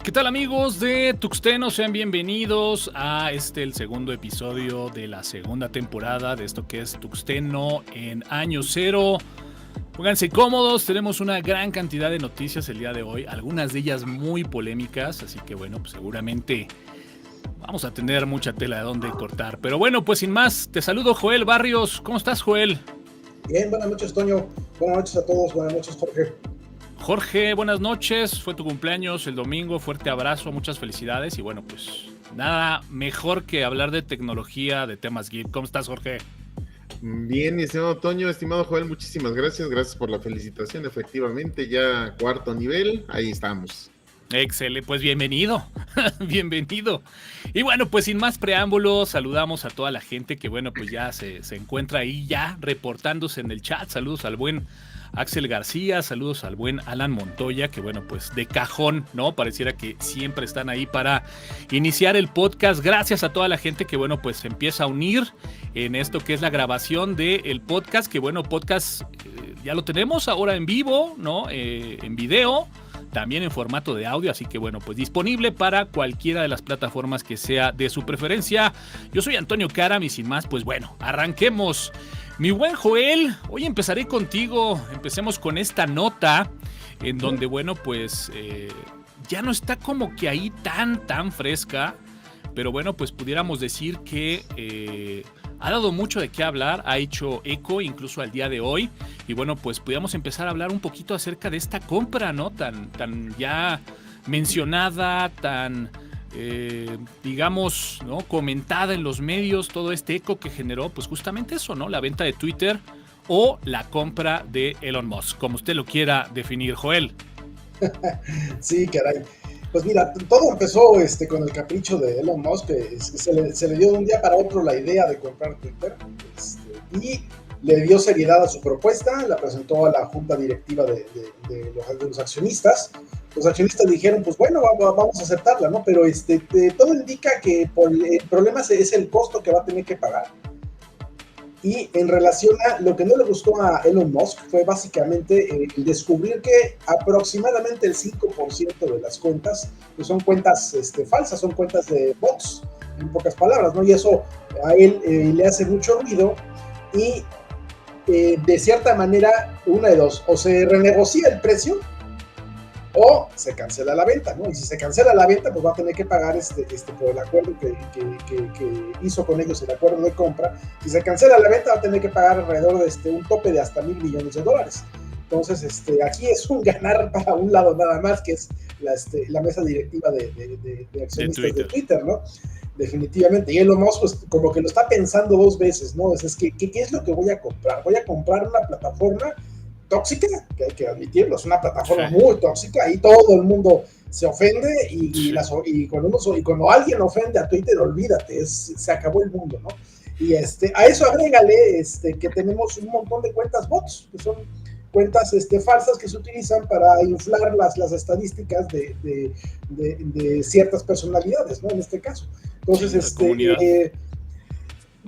¿Qué tal, amigos de Tuxteno? Sean bienvenidos a el segundo episodio de la segunda temporada de esto que es Tuxteno en Año Cero. Pónganse cómodos, tenemos una gran cantidad de noticias el día de hoy, algunas de ellas muy polémicas, así que bueno, pues seguramente vamos a tener mucha tela de dónde cortar. Pero bueno, pues sin más, te saludo, Joel Barrios. ¿Cómo estás, Joel? Bien, buenas noches, Toño. Buenas noches a todos. Buenas noches, Jorge. Jorge, buenas noches. Fue tu cumpleaños el domingo. Fuerte abrazo, muchas felicidades. Y bueno, pues nada mejor que hablar de tecnología, de temas geek. ¿Cómo estás, Jorge? Bien, mi estimado Toño, estimado Joel, muchísimas gracias. Gracias por la felicitación. Efectivamente, ya cuarto nivel. Ahí estamos. Excelente, pues bienvenido, bienvenido. Y bueno, pues sin más preámbulos, saludamos a toda la gente que bueno, pues ya se encuentra ahí ya reportándose en el chat. Saludos al buen Axel García, saludos al buen Alan Montoya, que bueno, pues de cajón, ¿no? Pareciera que siempre están ahí para iniciar el podcast. Gracias a toda la gente que bueno, pues se empieza a unir en esto que es la grabación del podcast, que bueno, podcast ya lo tenemos ahora en vivo, ¿no? En video. También en formato de audio, así que bueno, pues disponible para cualquiera de las plataformas que sea de su preferencia. Yo soy Antonio Karam y sin más, pues bueno, arranquemos. Mi buen Joel, hoy empezaré contigo, empecemos con esta nota en donde bueno, pues ya no está como que ahí tan fresca, pero bueno, pues pudiéramos decir que ha dado mucho de qué hablar, ha hecho eco incluso al día de hoy. Y bueno, pues pudiéramos empezar a hablar un poquito acerca de esta compra, ¿no? Tan ya mencionada, tan, digamos, ¿no? Comentada en los medios, todo este eco que generó, pues justamente eso, ¿no? La venta de Twitter o la compra de Elon Musk, como usted lo quiera definir, Joel. Sí, caray. Pues mira, todo empezó con el capricho de Elon Musk, que se le dio de un día para otro la idea de comprar Twitter, y le dio seriedad a su propuesta, la presentó a la junta directiva de los accionistas. Los accionistas dijeron, pues bueno, vamos a aceptarla, ¿no? Pero todo indica que el problema es el costo que va a tener que pagar. Y en relación a lo que no le gustó a Elon Musk fue básicamente el descubrir que aproximadamente el 5% de las cuentas pues son cuentas falsas, son cuentas de bots, en pocas palabras, ¿no? Y eso a él le hace mucho ruido y de cierta manera, una de dos, o se renegocia el precio o se cancela la venta, ¿no? Y si se cancela la venta, pues va a tener que pagar por el acuerdo que hizo con ellos, el acuerdo de compra. Si se cancela la venta, va a tener que pagar alrededor de un tope de hasta $1,000 millones. Entonces, aquí es un ganar para un lado nada más, que es la mesa directiva de accionistas de Twitter, ¿no? Definitivamente. Y Elon Musk, pues, como que lo está pensando dos veces, ¿no? Es que, ¿qué es lo que voy a comprar? Voy a comprar una plataforma tóxica, que hay que admitirlo, es una plataforma muy tóxica, y todo el mundo se ofende, y cuando alguien ofende a Twitter, olvídate, se acabó el mundo, ¿no? Y a eso agrégale que tenemos un montón de cuentas bots, que son cuentas falsas que se utilizan para inflar las estadísticas de ciertas personalidades, ¿no? En este caso. Entonces,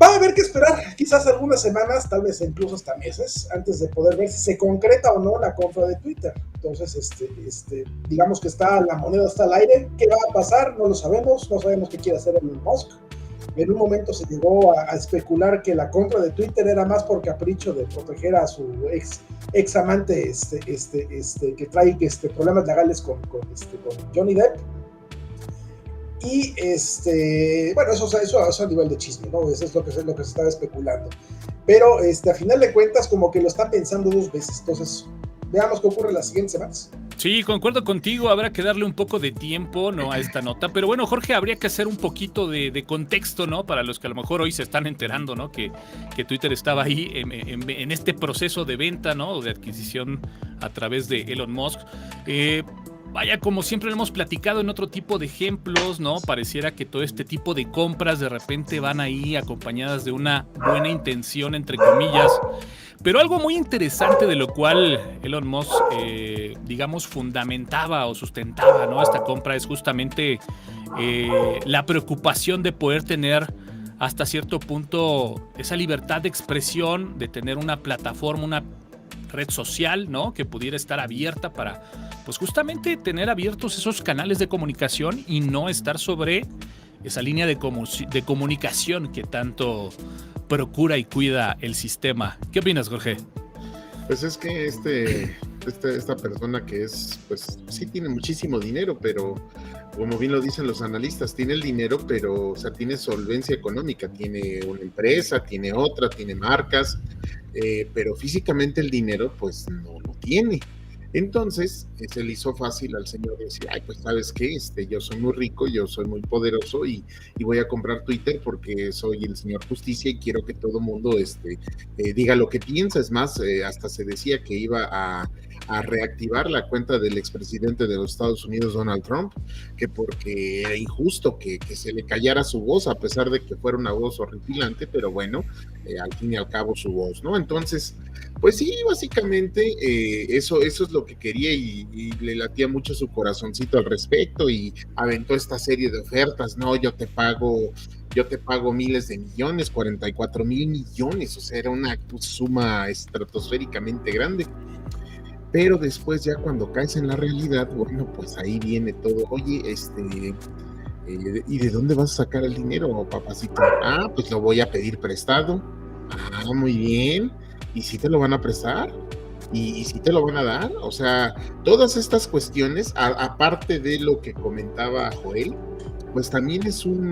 va a haber que esperar quizás algunas semanas, tal vez incluso hasta meses, antes de poder ver si se concreta o no la compra de Twitter. Entonces, digamos que la moneda está al aire. ¿Qué va a pasar? No lo sabemos, no sabemos qué quiere hacer Elon Musk. En un momento se llegó a especular que la compra de Twitter era más por capricho de proteger a su ex amante, que trae problemas legales con Johnny Depp. Y bueno, eso a nivel de chisme, ¿no? Eso es lo que se estaba especulando. Pero a final de cuentas, como que lo está pensando dos veces. Entonces, veamos qué ocurre las siguientes semanas. Sí, concuerdo contigo, habrá que darle un poco de tiempo, ¿no? A esta nota. Pero bueno, Jorge, habría que hacer un poquito de contexto, ¿no? Para los que a lo mejor hoy se están enterando, ¿no? Que Twitter estaba ahí en este proceso de venta, ¿no? De adquisición a través de Elon Musk. Vaya, como siempre lo hemos platicado en otro tipo de ejemplos, ¿no? Pareciera que todo este tipo de compras de repente van ahí acompañadas de una buena intención, entre comillas. Pero algo muy interesante de lo cual Elon Musk, digamos, fundamentaba o sustentaba, ¿no? Esta compra es justamente la preocupación de poder tener hasta cierto punto esa libertad de expresión, de tener una plataforma, una red social, ¿no? Que pudiera estar abierta para, pues justamente tener abiertos esos canales de comunicación y no estar sobre esa línea de comunicación que tanto procura y cuida el sistema. ¿Qué opinas, Jorge? Pues es que esta persona que es, pues sí tiene muchísimo dinero, pero como bien lo dicen los analistas, tiene el dinero, pero, o sea, tiene solvencia económica, tiene una empresa, tiene otra, tiene marcas, pero físicamente el dinero, pues no lo tiene. Entonces, se le hizo fácil al señor decir, ay, pues sabes qué, yo soy muy rico, yo soy muy poderoso y voy a comprar Twitter porque soy el señor Justicia y quiero que todo mundo diga lo que piensa. Es más, hasta se decía que iba a reactivar la cuenta del expresidente de los Estados Unidos, Donald Trump, que porque era injusto que se le callara su voz, a pesar de que fuera una voz horripilante, pero bueno, al fin y al cabo su voz, ¿no? Entonces, pues sí, básicamente eso es lo que quería y le latía mucho su corazoncito al respecto y aventó esta serie de ofertas, ¿no? Yo te pago miles de millones, 44,000 millones, o sea, era una suma estratosféricamente grande. Pero después ya cuando caes en la realidad, bueno, pues ahí viene todo, oye, ¿y de dónde vas a sacar el dinero, papacito? Ah, pues lo voy a pedir prestado. Ah, muy bien. ¿Y si te lo van a prestar? ¿Y si te lo van a dar? O sea, todas estas cuestiones, aparte de lo que comentaba Joel, pues también es un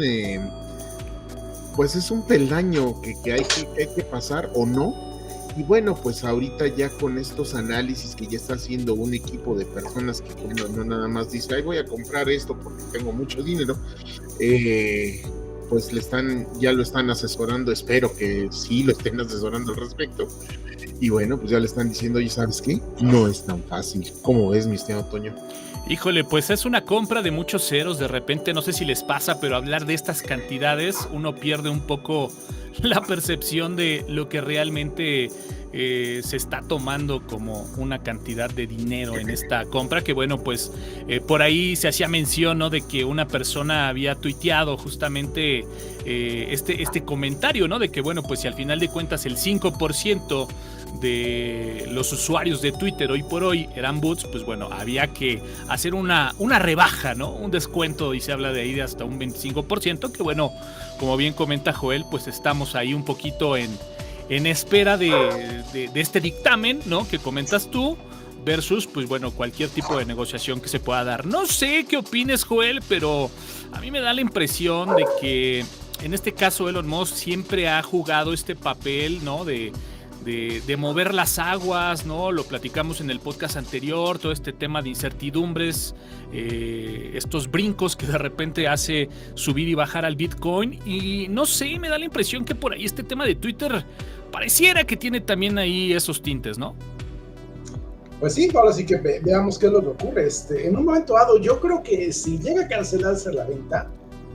peldaño que hay que pasar o no. Y bueno, pues ahorita ya con estos análisis que ya está haciendo un equipo de personas que no nada más dice, ay, voy a comprar esto porque tengo mucho dinero, pues ya lo están asesorando, espero que sí lo estén asesorando al respecto. Y bueno, pues ya le están diciendo, oye, ¿sabes qué? No es tan fácil. ¿Cómo es, mi estimado Toño? Híjole, pues es una compra de muchos ceros. De repente, no sé si les pasa, pero hablar de estas cantidades, uno pierde un poco la percepción de lo que realmente se está tomando como una cantidad de dinero en esta compra, que bueno, pues por ahí se hacía mención, ¿no? De que una persona había tuiteado justamente este comentario, ¿no? De que bueno, pues si al final de cuentas el 5% de los usuarios de Twitter hoy por hoy eran bots, pues bueno, había que hacer una rebaja, ¿no? Un descuento, y se habla de ahí de hasta un 25%, que bueno, como bien comenta Joel, pues estamos ahí un poquito en espera de este dictamen, ¿no? Que comentas tú, versus, pues bueno, cualquier tipo de negociación que se pueda dar. No sé qué opines, Joel, pero a mí me da la impresión de que en este caso Elon Musk siempre ha jugado este papel, ¿no? De mover las aguas, ¿no? Lo platicamos en el podcast anterior, todo este tema de incertidumbres, estos brincos que de repente hace subir y bajar al Bitcoin, y no sé, me da la impresión que por ahí este tema de Twitter pareciera que tiene también ahí esos tintes, ¿no? Pues sí, ahora sí que veamos qué es lo que ocurre. En un momento dado, yo creo que si llega a cancelarse la venta,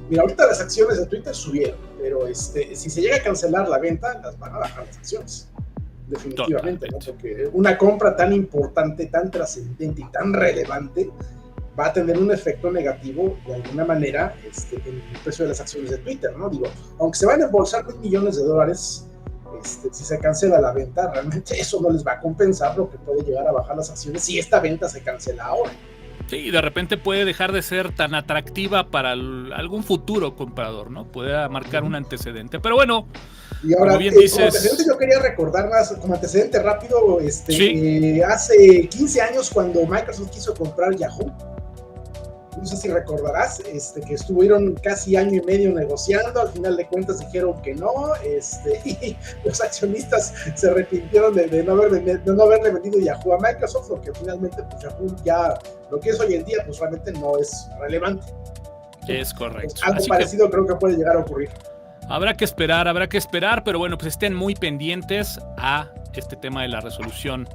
mira, ahorita las acciones de Twitter subieron, pero si se llega a cancelar la venta, las van a bajar las acciones. Definitivamente, ¿no? Porque una compra tan importante, tan trascendente y tan relevante va a tener un efecto negativo de alguna manera en el precio de las acciones de Twitter, ¿no? Digo, aunque se van a embolsar $1 millones, si se cancela la venta, realmente eso no les va a compensar lo que puede llegar a bajar las acciones si esta venta se cancela ahora. Sí, de repente puede dejar de ser tan atractiva para algún futuro comprador, ¿no? Puede marcar un antecedente, pero bueno. Y ahora, como antecedente, yo quería recordar más, como antecedente rápido, ¿sí? Hace 15 años cuando Microsoft quiso comprar Yahoo, no sé si recordarás, que estuvieron casi año y medio negociando, al final de cuentas dijeron que no, y los accionistas se arrepintieron de no haberle vendido Yahoo a Microsoft, porque finalmente pues Yahoo ya, lo que es hoy en día, pues realmente no es relevante. Es correcto. Pues algo parecido creo que puede llegar a ocurrir. Habrá que esperar, pero bueno, pues estén muy pendientes a este tema de la resolución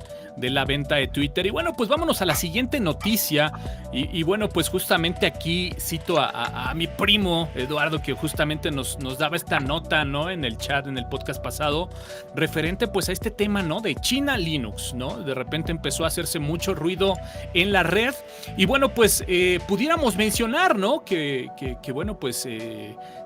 la venta de Twitter. Y bueno, pues vámonos a la siguiente noticia. Y bueno, pues justamente aquí cito a mi primo Eduardo, que justamente nos daba esta nota, ¿no? En el chat, en el podcast pasado, referente pues a este tema, ¿no? De China Linux, ¿no? De repente empezó a hacerse mucho ruido en la red. Y bueno, pues pudiéramos mencionar, ¿no? Que bueno, pues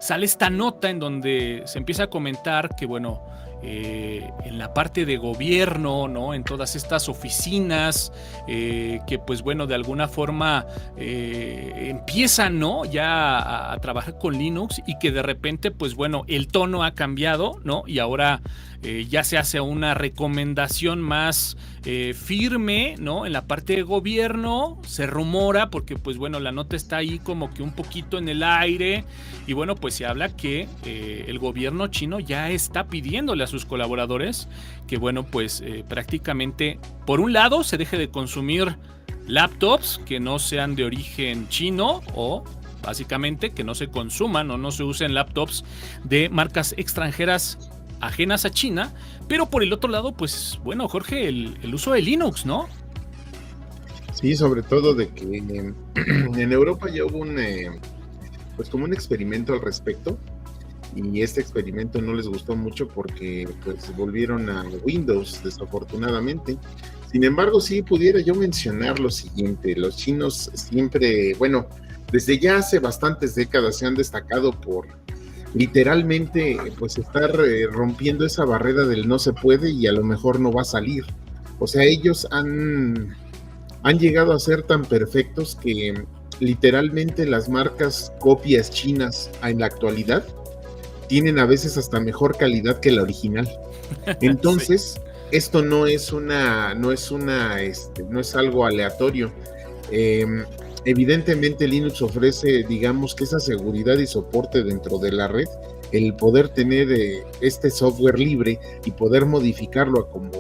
sale esta nota en donde se empieza a comentar que, bueno, en la parte de gobierno, ¿no? En todas estas oficinas que pues bueno, de alguna forma empiezan, ¿no? Ya a trabajar con Linux, y que de repente pues bueno, el tono ha cambiado, ¿no? Y ahora ya se hace una recomendación más firme, ¿no? En la parte de gobierno se rumora, porque pues bueno, la nota está ahí como que un poquito en el aire, y bueno, pues se habla que el gobierno chino ya está pidiéndole a sus colaboradores que bueno, pues prácticamente, por un lado, se deje de consumir laptops que no sean de origen chino, o básicamente que no se consuman o no se usen laptops de marcas extranjeras ajenas a China, pero por el otro lado, pues bueno, Jorge, el uso de Linux, ¿no? Sí, sobre todo de que en Europa ya hubo pues como un experimento al respecto, y este experimento no les gustó mucho porque pues volvieron a Windows, desafortunadamente. Sin embargo, sí pudiera yo mencionar lo siguiente: los chinos siempre, bueno, desde ya hace bastantes décadas se han destacado por literalmente pues estar rompiendo esa barrera del no se puede y a lo mejor no va a salir. O sea, ellos han llegado a ser tan perfectos que literalmente las marcas copias chinas en la actualidad tienen a veces hasta mejor calidad que la original. Entonces, sí, esto no es algo aleatorio. Evidentemente Linux ofrece, digamos, que esa seguridad y soporte dentro de la red, el poder tener este software libre y poder modificarlo a como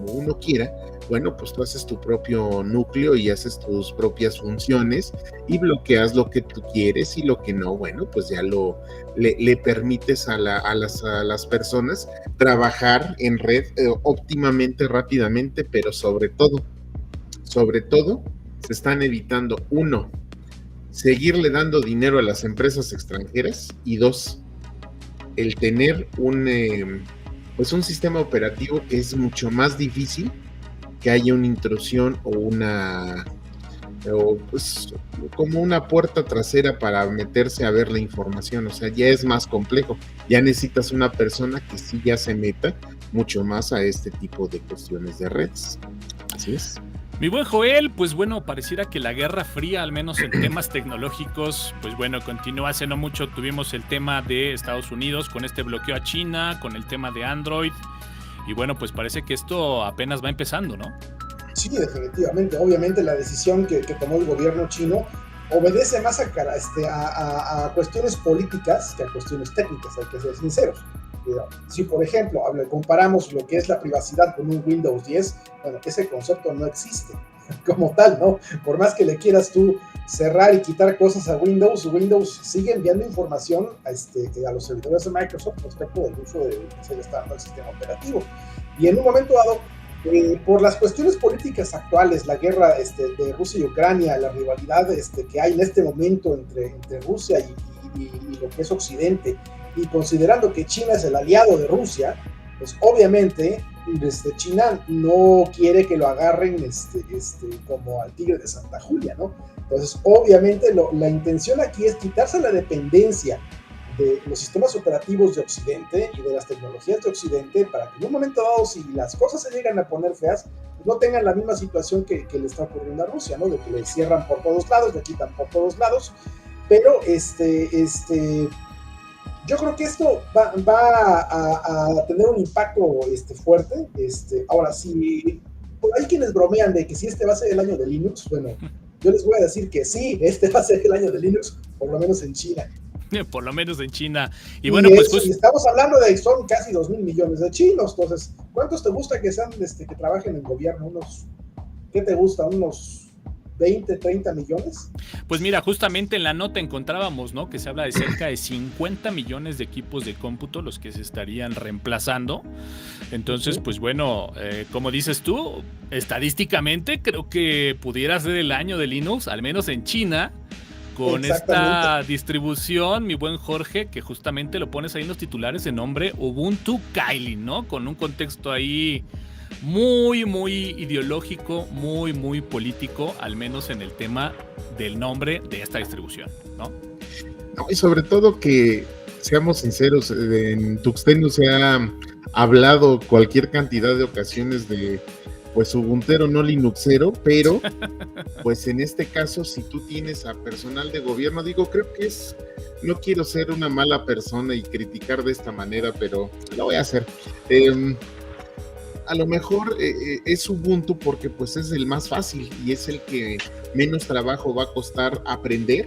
uno quiera. Bueno, pues tú haces tu propio núcleo y haces tus propias funciones y bloqueas lo que tú quieres, y lo que no, bueno, pues ya le permites a las personas trabajar en red óptimamente, rápidamente, pero sobre todo, se están evitando, uno, seguirle dando dinero a las empresas extranjeras, y dos, el tener un sistema operativo que es mucho más difícil que haya una intrusión o pues como una puerta trasera para meterse a ver la información. O sea, ya es más complejo, ya necesitas una persona que sí ya se meta mucho más a este tipo de cuestiones de redes. Así es. Mi buen Joel, pues bueno, pareciera que la Guerra Fría, al menos en temas tecnológicos, pues bueno, continúa. Hace no mucho tuvimos el tema de Estados Unidos con este bloqueo a China, con el tema de Android, y bueno, pues parece que esto apenas va empezando, ¿no? Sí, definitivamente. Obviamente la decisión que tomó el gobierno chino obedece más a cuestiones políticas que a cuestiones técnicas, hay que ser sinceros. Si, por ejemplo, comparamos lo que es la privacidad con un Windows 10, bueno, ese concepto no existe como tal, ¿no? Por más que le quieras tú cerrar y quitar cosas a Windows sigue enviando información a los servidores de Microsoft respecto del uso que se le está dando al sistema operativo. Y en un momento dado, por las cuestiones políticas actuales, la guerra de Rusia y Ucrania, la rivalidad que hay en este momento entre Rusia y lo que es Occidente, y considerando que China es el aliado de Rusia, pues obviamente China no quiere que lo agarren como al tigre de Santa Julia, ¿no? Entonces, obviamente la intención aquí es quitarse la dependencia de los sistemas operativos de Occidente y de las tecnologías de Occidente, para que en un momento dado, si las cosas se llegan a poner feas, pues no tengan la misma situación que le está ocurriendo a Rusia, ¿no? De que le cierran por todos lados, le quitan por todos lados, pero yo creo que esto va a tener un impacto fuerte. Ahora, si hay quienes bromean de que si va a ser el año de Linux, bueno, yo les voy a decir que sí, va a ser el año de Linux, por lo menos en China. Por lo menos en China. Y bueno, pues estamos hablando de son casi 2,000 millones de chinos. Entonces, ¿cuántos te gusta que sean que trabajen en gobierno? ¿Qué te gusta? Unos 20, 30 millones. Pues mira, justamente en la nota encontrábamos, ¿no?, que se habla de cerca de 50 millones de equipos de cómputo los que se estarían reemplazando. Entonces, pues bueno, como dices tú, estadísticamente creo que pudiera ser el año de Linux, al menos en China, con esta distribución, mi buen Jorge, que justamente lo pones ahí en los titulares de nombre Ubuntu Kylin, ¿no? Con un contexto ahí muy, muy ideológico, muy, muy político, al menos en el tema del nombre de esta distribución, ¿no? No, y sobre todo que, seamos sinceros, en Tuxteno se ha hablado cualquier cantidad de ocasiones de pues Ubuntero, no Linuxero, pero pues en este caso, si tú tienes a personal de gobierno, digo, creo que no quiero ser una mala persona y criticar de esta manera, pero lo voy a hacer. A lo mejor es Ubuntu porque pues es el más fácil y es el que menos trabajo va a costar aprender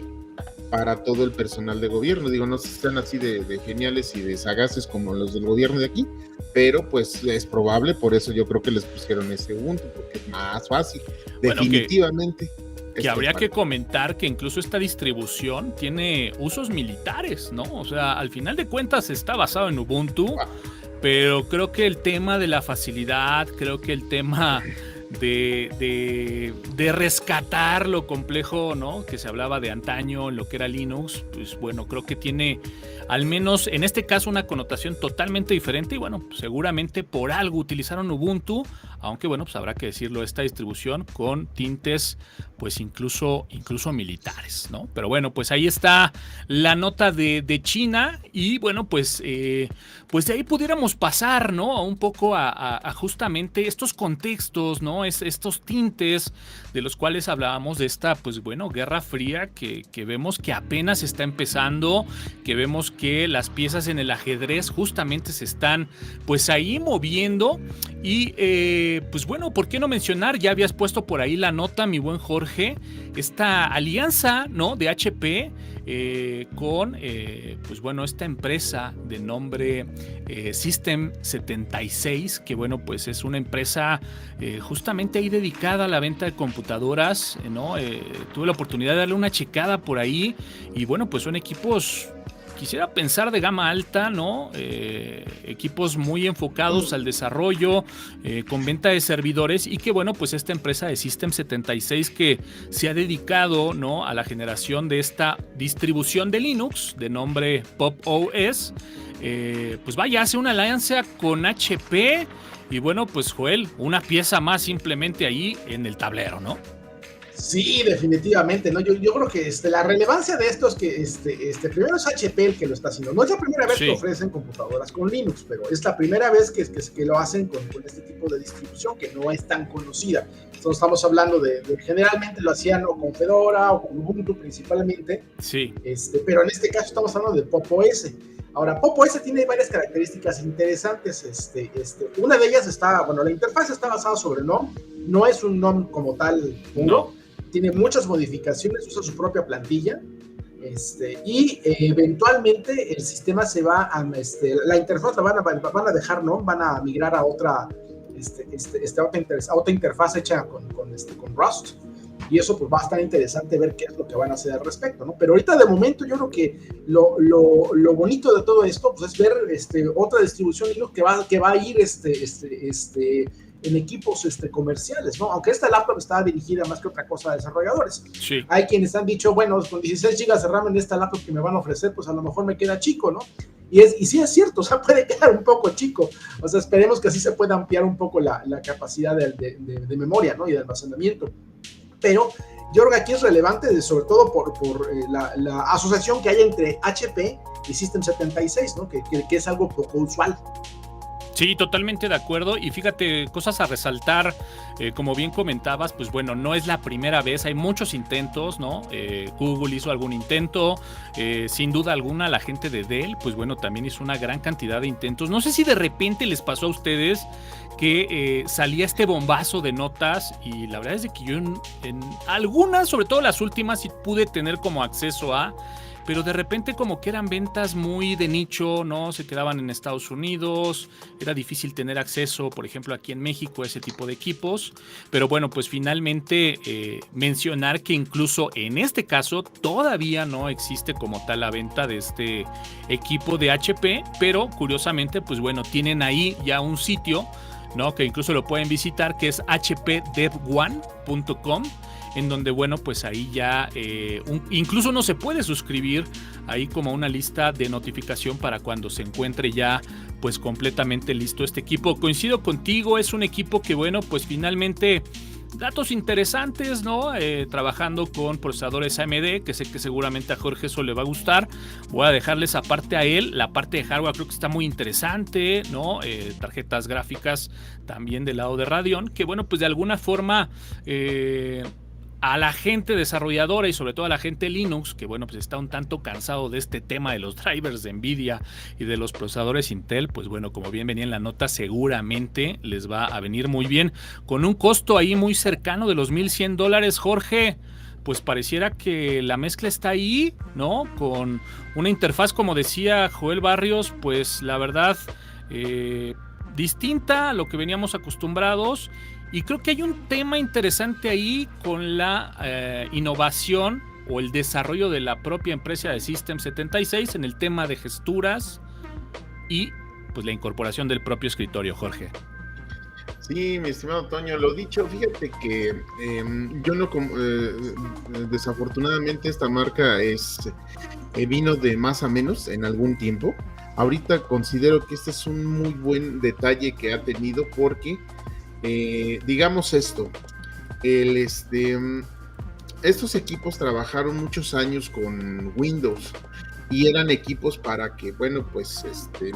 para todo el personal de gobierno. Digo, no sé si están así de geniales y de sagaces como los del gobierno de aquí, pero pues es probable, por eso yo creo que les pusieron ese Ubuntu, porque es más fácil, bueno, definitivamente. Que habría que comentar que incluso esta distribución tiene usos militares, ¿no? O sea, al final de cuentas está basado en Ubuntu, pero creo que el tema de la facilidad, creo que el tema de rescatar lo complejo, ¿no?, que se hablaba de antaño en lo que era Linux, pues bueno, creo que tiene al menos en este caso una connotación totalmente diferente y bueno, seguramente por algo utilizaron Ubuntu, aunque bueno, pues habrá que decirlo, esta distribución con tintes pues incluso militares, ¿no? Pero bueno, pues ahí está la nota de China y bueno, pues de ahí pudiéramos pasar, ¿no?, a un poco a justamente estos contextos, ¿no?, estos tintes de los cuales hablábamos de esta, pues bueno, Guerra Fría que vemos que apenas está empezando, que vemos que las piezas en el ajedrez justamente se están pues ahí moviendo y pues bueno, ¿por qué no mencionar? Ya habías puesto por ahí la nota, mi buen Jorge, esta alianza, ¿no?, de HP con pues bueno, esta empresa de nombre System 76, que bueno, pues es una empresa justamente ahí dedicada a la venta de computadoras, ¿no? Tuve la oportunidad de darle una checada por ahí y bueno, pues son equipos, quisiera pensar, de gama alta, ¿no? Equipos muy enfocados al desarrollo, con venta de servidores y que bueno, pues esta empresa de System 76 que se ha dedicado, ¿no?, a la generación de esta distribución de Linux de nombre Pop! OS, pues vaya, hace una alianza con HP y bueno, pues Joel, una pieza más simplemente ahí en el tablero, ¿no? Sí, definitivamente, ¿no? Yo creo que la relevancia de esto es que primero es HP el que lo está haciendo. No es la primera vez que ofrecen computadoras con Linux, pero es la primera vez que lo hacen con este tipo de distribución que no es tan conocida. Entonces estamos hablando de generalmente lo hacían o con Fedora o con Ubuntu principalmente. Sí. Pero en este caso estamos hablando de Pop! OS. Ahora, Pop! OS tiene varias características interesantes. Una de ellas la interfaz está basada sobre GNOME. No es un GNOME como tal puro. No. Tiene muchas modificaciones, usa su propia plantilla, y eventualmente el sistema se va a, la interfaz la van a dejar, ¿no? Van a migrar a otra, otra interfaz hecha con Rust, y eso pues va a estar interesante ver qué es lo que van a hacer al respecto, ¿no? Pero ahorita de momento yo creo que lo bonito de todo esto pues es ver otra distribución Linux que va a ir en equipos comerciales, ¿no? Aunque esta laptop está dirigida más que otra cosa a desarrolladores. Sí. Hay quienes han dicho, bueno, con 16 GB de RAM en esta laptop que me van a ofrecer, pues a lo mejor me queda chico, ¿no? Y sí es cierto, o sea, puede quedar un poco chico. O sea, esperemos que así se pueda ampliar un poco la capacidad de memoria, ¿no?, y de almacenamiento. Pero yo creo que aquí es relevante, sobre todo por la asociación que hay entre HP y System 76, ¿no? Que es algo poco usual. Sí, totalmente de acuerdo. Y fíjate, cosas a resaltar, como bien comentabas, pues bueno, no es la primera vez, hay muchos intentos, ¿no? Google hizo algún intento, sin duda alguna la gente de Dell, pues bueno, también hizo una gran cantidad de intentos. No sé si de repente les pasó a ustedes que salía este bombazo de notas y la verdad es de que yo en algunas, sobre todo las últimas, sí pude tener como acceso a pero de repente como que eran ventas muy de nicho, ¿no? Se quedaban en Estados Unidos, era difícil tener acceso, por ejemplo, aquí en México a ese tipo de equipos, pero bueno, pues finalmente mencionar que incluso en este caso todavía no existe como tal la venta de este equipo de HP, pero curiosamente, pues bueno, tienen ahí ya un sitio, ¿no? Que incluso lo pueden visitar, que es hpdevone.com, en donde, bueno, pues ahí ya incluso uno se puede suscribir ahí como una lista de notificación para cuando se encuentre ya pues completamente listo este equipo. Coincido contigo, es un equipo que, bueno, pues finalmente datos interesantes, ¿no? Trabajando con procesadores AMD, que sé que seguramente a Jorge eso le va a gustar. Voy a dejarles aparte a él. La parte de hardware creo que está muy interesante, ¿no? Tarjetas gráficas también del lado de Radeon, que bueno, pues de alguna forma a la gente desarrolladora y sobre todo a la gente Linux, que bueno, pues está un tanto cansado de este tema de los drivers de Nvidia y de los procesadores Intel, pues bueno, como bien venía en la nota, seguramente les va a venir muy bien, con un costo ahí muy cercano de los $1,100, Jorge. Pues pareciera que la mezcla está ahí, ¿no? Con una interfaz, como decía Joel Barrios, pues la verdad, distinta a lo que veníamos acostumbrados. Y creo que hay un tema interesante ahí con la innovación o el desarrollo de la propia empresa de System76 en el tema de gesturas y pues la incorporación del propio escritorio, Jorge. Sí, mi estimado Toño, lo dicho, fíjate que yo no, desafortunadamente esta marca vino de más a menos en algún tiempo. Ahorita considero que este es un muy buen detalle que ha tenido porque digamos esto, estos equipos trabajaron muchos años con Windows y eran equipos para que, bueno, pues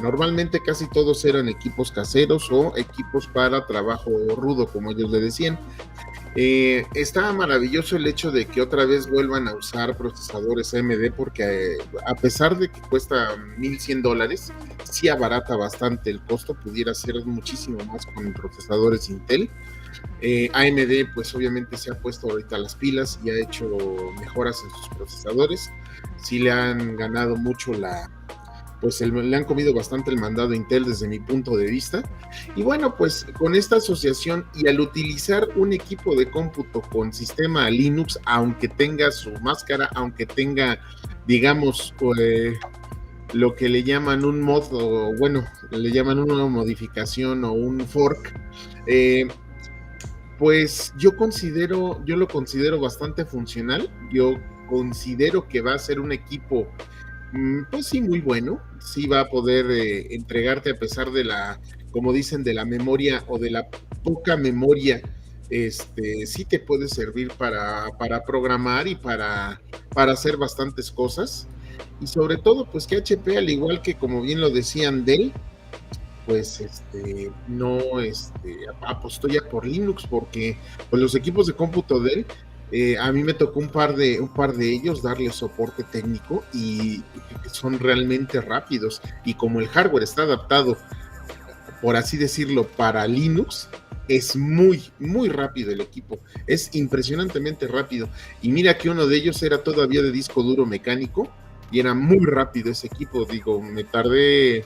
normalmente casi todos eran equipos caseros o equipos para trabajo rudo, como ellos le decían. Está maravilloso el hecho de que otra vez vuelvan a usar procesadores AMD porque a pesar de que cuesta $1,100, sí abarata bastante el costo, pudiera ser muchísimo más con procesadores Intel. AMD pues obviamente se ha puesto ahorita las pilas y ha hecho mejoras en sus procesadores, sí le han ganado mucho le han comido bastante el mandado Intel desde mi punto de vista. Y bueno, pues con esta asociación y al utilizar un equipo de cómputo con sistema Linux, aunque tenga su máscara, aunque tenga, digamos, lo que le llaman un mod, o bueno, le llaman una modificación o un fork, pues yo lo considero bastante funcional. Yo considero que va a ser un equipo pues sí, muy bueno, sí va a poder entregarte a pesar de como dicen, de la memoria o de la poca memoria, sí te puede servir para programar y para hacer bastantes cosas, y sobre todo, pues que HP, al igual que como bien lo decían Dell, pues no apostó ya por Linux, porque pues los equipos de cómputo Dell, a mí me tocó un par de ellos darle soporte técnico y son realmente rápidos, y como el hardware está adaptado, por así decirlo, para Linux, es muy, muy rápido el equipo, es impresionantemente rápido, y mira que uno de ellos era todavía de disco duro mecánico y era muy rápido ese equipo. Digo, me tardé,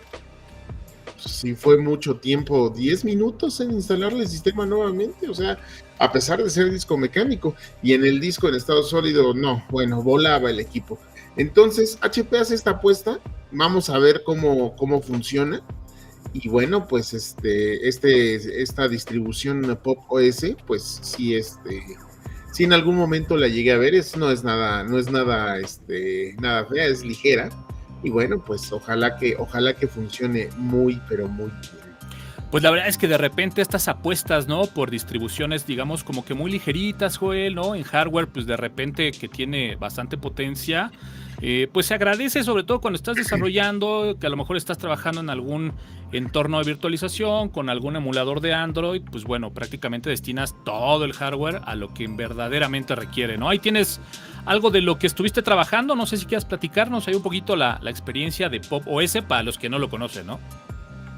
si fue mucho tiempo, 10 minutos en instalarle el sistema nuevamente, o sea, a pesar de ser disco mecánico, y en el disco en estado sólido, no, bueno, volaba el equipo. Entonces, HP hace esta apuesta, vamos a ver cómo funciona, y bueno, pues esta distribución Pop OS, pues sí, sí en algún momento la llegué a ver, no es nada nada fea, es ligera. Y bueno, pues ojalá que funcione muy, pero muy bien. Pues la verdad es que de repente estas apuestas, ¿no? Por distribuciones, digamos, como que muy ligeritas, Joel, ¿no? En hardware, pues de repente que tiene bastante potencia, pues se agradece, sobre todo cuando estás desarrollando, que a lo mejor estás trabajando en algún entorno de virtualización, con algún emulador de Android, pues bueno, prácticamente destinas todo el hardware a lo que verdaderamente requiere, ¿no? Ahí tienes algo de lo que estuviste trabajando, no sé si quieras platicarnos ahí un poquito la experiencia de Pop OS para los que no lo conocen, ¿no?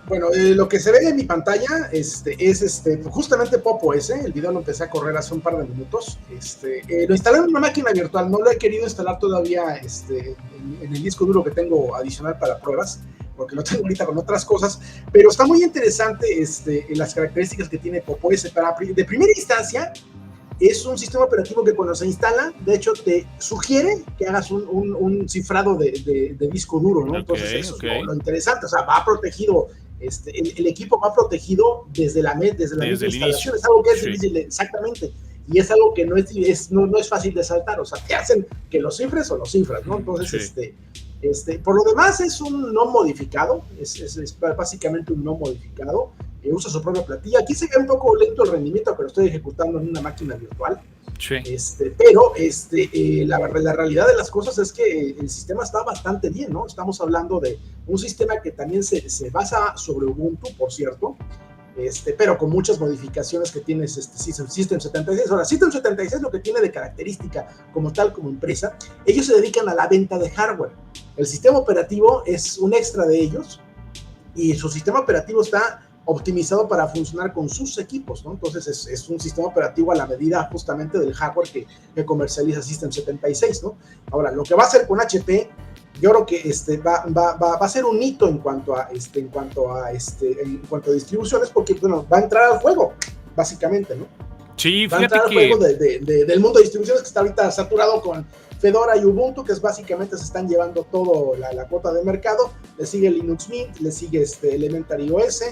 Bueno, lo que se ve en mi pantalla es justamente Pop! OS. El video lo empecé a correr hace un par de minutos. Lo instalé en una máquina virtual. No lo he querido instalar todavía en el disco duro que tengo adicional para pruebas, porque lo tengo ahorita con otras cosas. Pero está muy interesante las características que tiene Pop! OS. De primera instancia, es un sistema operativo que cuando se instala, de hecho, te sugiere que hagas un cifrado de disco duro, ¿no? Entonces, eso es lo interesante. O sea, va protegido. El equipo va protegido desde la misma instalación. Es algo que es difícil, exactamente, y es algo que no es fácil de saltar. O sea, te hacen que lo cifres o lo cifras, ¿no? Entonces, por lo demás es un no modificado, es básicamente un no modificado. Usa su propia platilla. Aquí se ve un poco lento el rendimiento, pero estoy ejecutando en una máquina virtual. Sí. Pero la realidad de las cosas es que el sistema está bastante bien, ¿no? Estamos hablando de un sistema que también se basa sobre Ubuntu, por cierto, pero con muchas modificaciones que tiene System 76. Ahora, System 76 lo que tiene de característica como tal, como empresa, ellos se dedican a la venta de hardware. El sistema operativo es un extra de ellos y su sistema operativo está optimizado para funcionar con sus equipos, ¿no? Entonces es un sistema operativo a la medida justamente del hardware que comercializa System 76, ¿no? Ahora, lo que va a hacer con HP, yo creo que va a ser un hito en cuanto a distribuciones, porque bueno, va a entrar al juego, básicamente, ¿no? Sí, va a entrar al juego del mundo de distribuciones que está ahorita saturado con Fedora y Ubuntu, que básicamente se están llevando todo la cuota de mercado. Le sigue Linux Mint, le sigue Elementary OS,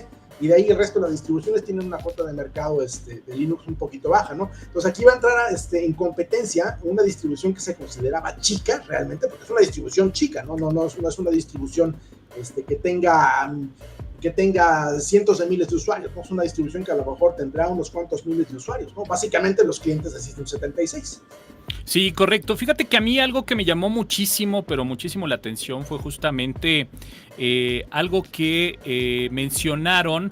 y de ahí el resto de las distribuciones tienen una cuota de mercado de Linux un poquito baja, ¿no? Entonces aquí va a entrar en competencia una distribución que se consideraba chica realmente, porque es una distribución chica, ¿no? No es una distribución que tenga cientos de miles de usuarios, ¿no? Es una distribución que a lo mejor tendrá unos cuantos miles de usuarios, ¿no? Básicamente los clientes de System 76. Sí, correcto. Fíjate que a mí algo que me llamó muchísimo, pero muchísimo la atención fue justamente algo que mencionaron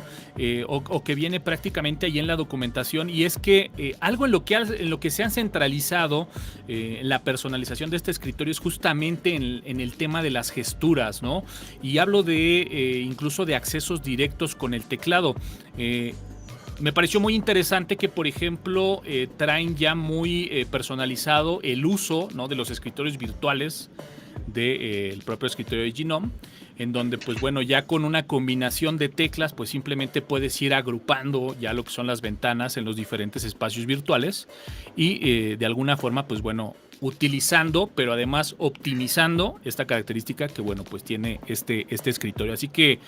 o que viene prácticamente ahí en la documentación, y es que algo en lo que se han centralizado la personalización de este escritorio es justamente en el tema de las gesturas, ¿no? Y hablo de incluso de accesos directos con el teclado. Me pareció muy interesante que, por ejemplo, traen ya muy personalizado el uso, ¿no?, de los escritorios virtuales del propio escritorio de Gnome, en donde, pues bueno, ya con una combinación de teclas, pues simplemente puedes ir agrupando ya lo que son las ventanas en los diferentes espacios virtuales y de alguna forma, pues bueno, utilizando, pero además optimizando esta característica que, bueno, pues tiene este escritorio. Así que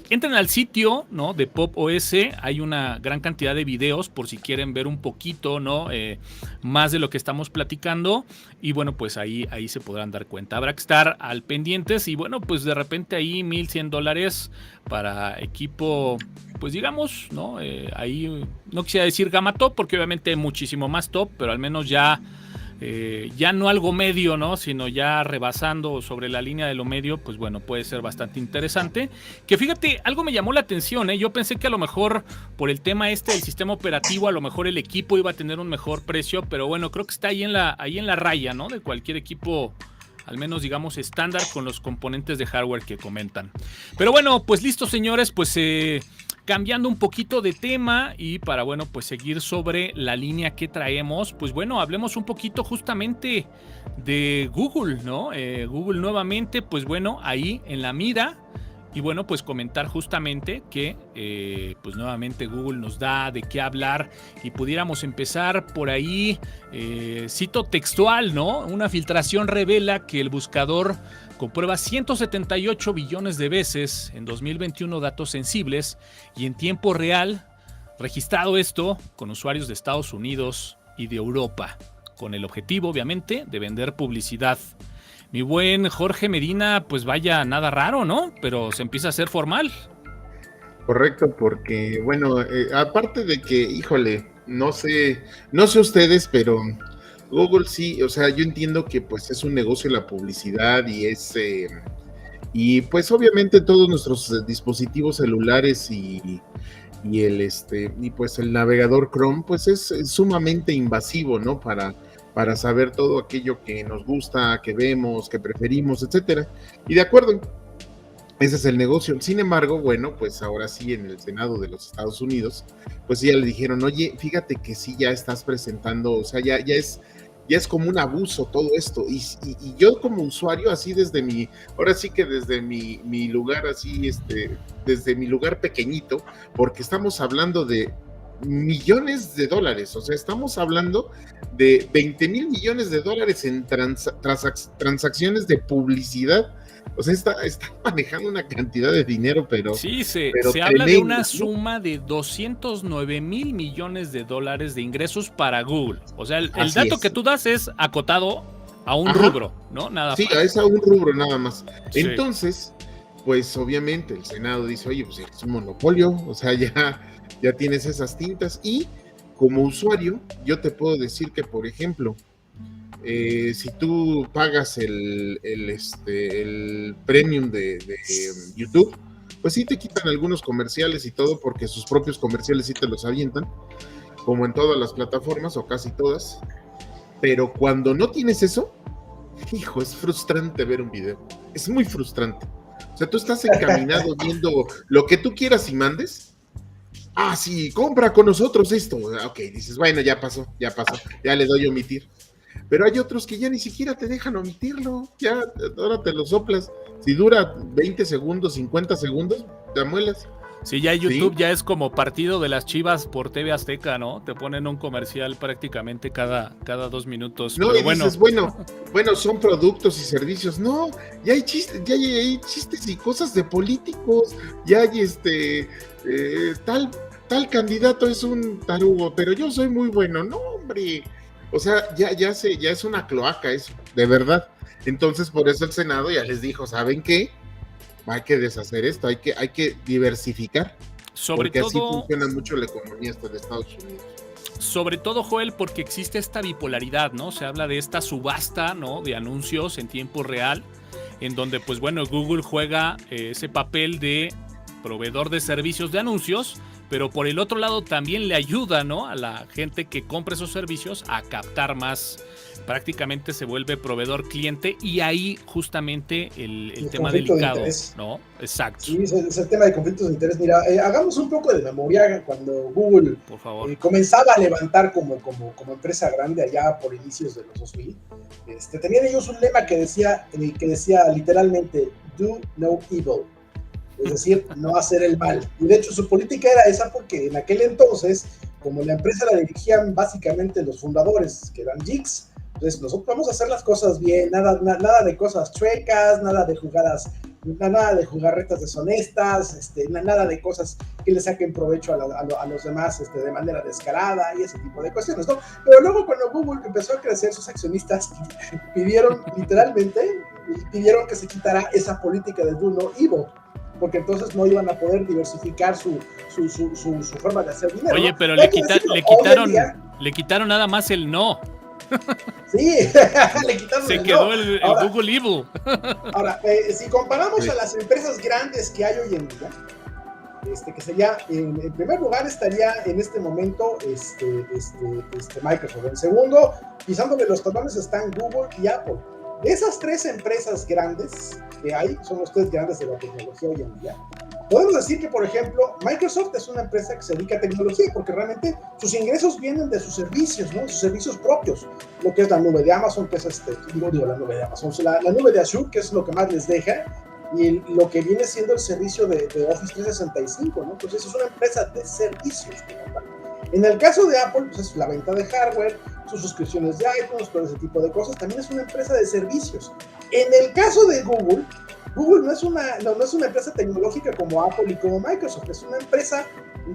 entren al sitio, ¿no?, de Pop! OS. Hay una gran cantidad de videos por si quieren ver un poquito, ¿no?, más de lo que estamos platicando. Y bueno, pues ahí se podrán dar cuenta. Habrá que estar al pendientes y bueno, pues de repente ahí $1,100 para equipo, pues digamos, ¿no? Ahí no quisiera decir gama top, porque obviamente muchísimo más top, pero al menos ya no algo medio, ¿no?, sino ya rebasando sobre la línea de lo medio, pues bueno, puede ser bastante interesante. Que fíjate, algo me llamó la atención, yo pensé que a lo mejor por el tema del sistema operativo, a lo mejor el equipo iba a tener un mejor precio, pero bueno, creo que está ahí en la raya, ¿no?, de cualquier equipo, al menos digamos estándar, con los componentes de hardware que comentan. Pero bueno, pues listo, señores, pues cambiando un poquito de tema y para, bueno, pues seguir sobre la línea que traemos, pues bueno, hablemos un poquito justamente de Google, ¿no? Google nuevamente, pues bueno, ahí en la mira. Y bueno, pues comentar justamente que pues nuevamente Google nos da de qué hablar y pudiéramos empezar por ahí, cito textual, ¿no? Una filtración revela que el buscador comprueba 178 billones de veces en 2021 datos sensibles y en tiempo real, registrado esto con usuarios de Estados Unidos y de Europa, con el objetivo, obviamente, de vender publicidad. Mi buen Jorge Medina, pues vaya, nada raro, ¿no? Pero se empieza a hacer formal. Correcto, porque, bueno, aparte de que, híjole, no sé ustedes, pero Google sí, o sea, yo entiendo que pues es un negocio la publicidad y pues obviamente todos nuestros dispositivos celulares y pues el navegador Chrome, pues es sumamente invasivo, ¿no? Para saber todo aquello que nos gusta, que vemos, que preferimos, etcétera. Y de acuerdo, Ese es el negocio. Sin embargo, bueno, pues ahora sí en el Senado de los Estados Unidos, pues ya le dijeron, oye, fíjate que sí ya estás presentando, o sea, ya es como un abuso todo esto. Y yo como usuario, así ahora sí que desde mi lugar, así, desde mi lugar pequeñito, porque estamos hablando de millones de dólares, o sea, estamos hablando de 20 mil millones de dólares en transacciones de publicidad. O sea, está manejando una cantidad de dinero, pero sí, se tremendo, habla de una ¿no? suma de 209 mil millones de dólares de ingresos para Google. O sea, el dato que tú das es acotado a un rubro, ¿no? Nada más. Sí, es a un rubro nada más. Sí. Entonces, pues obviamente el Senado dice, oye, pues es un monopolio, o sea, ya tienes esas tintas. Y como usuario, yo te puedo decir que, por ejemplo, si tú pagas el premium de YouTube, pues sí te quitan algunos comerciales y todo, porque sus propios comerciales sí te los avientan, como en todas las plataformas o casi todas. Pero cuando no tienes eso, hijo, es frustrante ver un video. Es muy frustrante. O sea, tú estás encaminado viendo lo que tú quieras y mandes. Ah, sí, compra con nosotros esto. Ok, dices, bueno, ya pasó, ya le doy a omitir. Pero hay otros que ya ni siquiera te dejan omitirlo, ya ahora te lo soplas. Si dura 20 segundos, 50 segundos, te amuelas. Sí, ya YouTube ya es como partido de las Chivas por TV Azteca, ¿no? Te ponen un comercial prácticamente cada 2 minutos. No, pero y dices, bueno, son productos y servicios. No, ya hay chistes y cosas de políticos, ya hay tal candidato es un tarugo, pero yo soy muy bueno. No, hombre. O sea, ya es una cloaca eso, de verdad. Entonces, por eso el Senado ya les dijo, ¿saben qué? Hay que deshacer esto, hay que diversificar. Porque así funciona mucho la economía de Estados Unidos. Sobre todo, Joel, porque existe esta bipolaridad, ¿no? Se habla de esta subasta, ¿no? De anuncios en tiempo real, en donde, pues bueno, Google juega ese papel de proveedor de servicios de anuncios, pero por el otro lado también le ayuda, ¿no? A la gente que compra esos servicios a captar más. Prácticamente se vuelve proveedor cliente y ahí justamente el tema delicado, ¿no? Exacto. Sí, es el tema de conflictos de interés. Mira, hagamos un poco de memoria cuando Google por favor, comenzaba a levantar como empresa grande allá por inicios de los 2000. Tenían ellos un lema que decía literalmente do no evil. Es decir, no hacer el mal. Y de hecho su política era esa porque en aquel entonces, como la empresa la dirigían básicamente los fundadores, que eran geeks, entonces nosotros vamos a hacer las cosas bien, nada de cosas chuecas, nada de jugarretas deshonestas, nada de cosas que le saquen provecho a los demás de manera descarada y ese tipo de cuestiones, ¿no? Pero luego cuando Google empezó a crecer, sus accionistas pidieron que se quitara esa política de do no evil, porque entonces no iban a poder diversificar su forma de hacer dinero. Oye, pero le quitaron nada más el no. Sí, le quitaron se quedó el Google Evil. Ahora, si comparamos a las empresas grandes que hay hoy en día, que sería, en primer lugar estaría en este momento Microsoft. En segundo, pisándole los talones están Google y Apple. De esas tres empresas grandes que hay, son los tres grandes de la tecnología hoy en día, podemos decir que, por ejemplo, Microsoft es una empresa que se dedica a tecnología porque realmente sus ingresos vienen de sus servicios, ¿no? Sus servicios propios, lo que es la nube de Amazon, que es la nube de Amazon, la nube de Azure, que es lo que más les deja, y lo que viene siendo el servicio de Office 365, ¿no? Entonces es una empresa de servicios como tal. En el caso de Apple, pues es la venta de hardware, sus suscripciones de iTunes, todo ese tipo de cosas, también es una empresa de servicios. En el caso de Google no es una empresa tecnológica como Apple y como Microsoft, es una empresa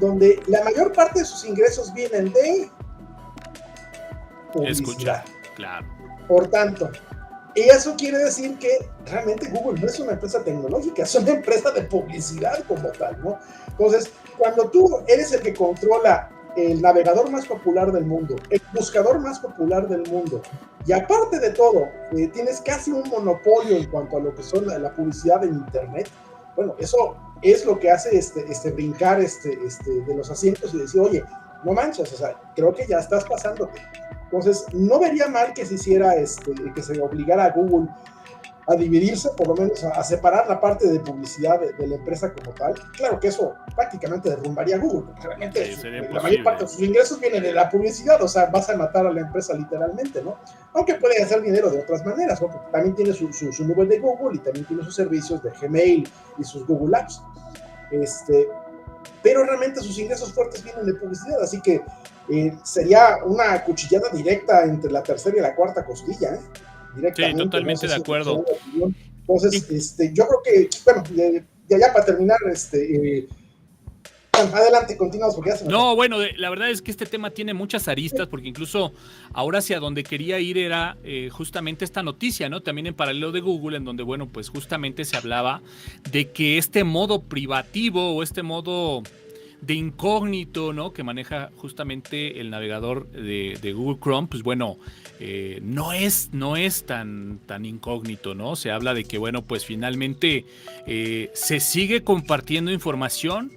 donde la mayor parte de sus ingresos vienen de publicidad. Escuchar, claro. Por tanto, eso quiere decir que realmente Google no es una empresa tecnológica, es una empresa de publicidad como tal, ¿no? Entonces, cuando tú eres el que controla el navegador más popular del mundo, el buscador más popular del mundo, y aparte de todo, tienes casi un monopolio en cuanto a lo que son la publicidad en internet, bueno, eso es lo que hace brincar de los asientos y decir, oye, no manches, o sea, creo que ya estás pasándote. Entonces, no vería mal que se hiciera, que se obligara a Google a dividirse, por lo menos a separar la parte de publicidad de la empresa como tal. Claro que eso prácticamente derrumbaría Google, porque realmente la mayor parte de sus ingresos vienen de la publicidad, o sea, vas a matar a la empresa literalmente, ¿no? Aunque puede hacer dinero de otras maneras, ¿no? Porque también tiene su nube de Google y también tiene sus servicios de Gmail y sus Google Apps. Pero realmente sus ingresos fuertes vienen de publicidad, así que sería una cuchillada directa entre la tercera y la cuarta costilla, ¿eh? Sí, totalmente de acuerdo. Entonces, yo creo que, bueno, ya para terminar, adelante, continuamos porque ya se me... No, bueno, la verdad es que este tema tiene muchas aristas, porque incluso ahora hacia donde quería ir era justamente esta noticia, ¿no? También en paralelo de Google, en donde, bueno, pues justamente se hablaba de que este modo privativo o este modo de incógnito, ¿no? Que maneja justamente el navegador de Google Chrome, pues bueno, no es tan incógnito, ¿no? Se habla de que, bueno, pues finalmente se sigue compartiendo información.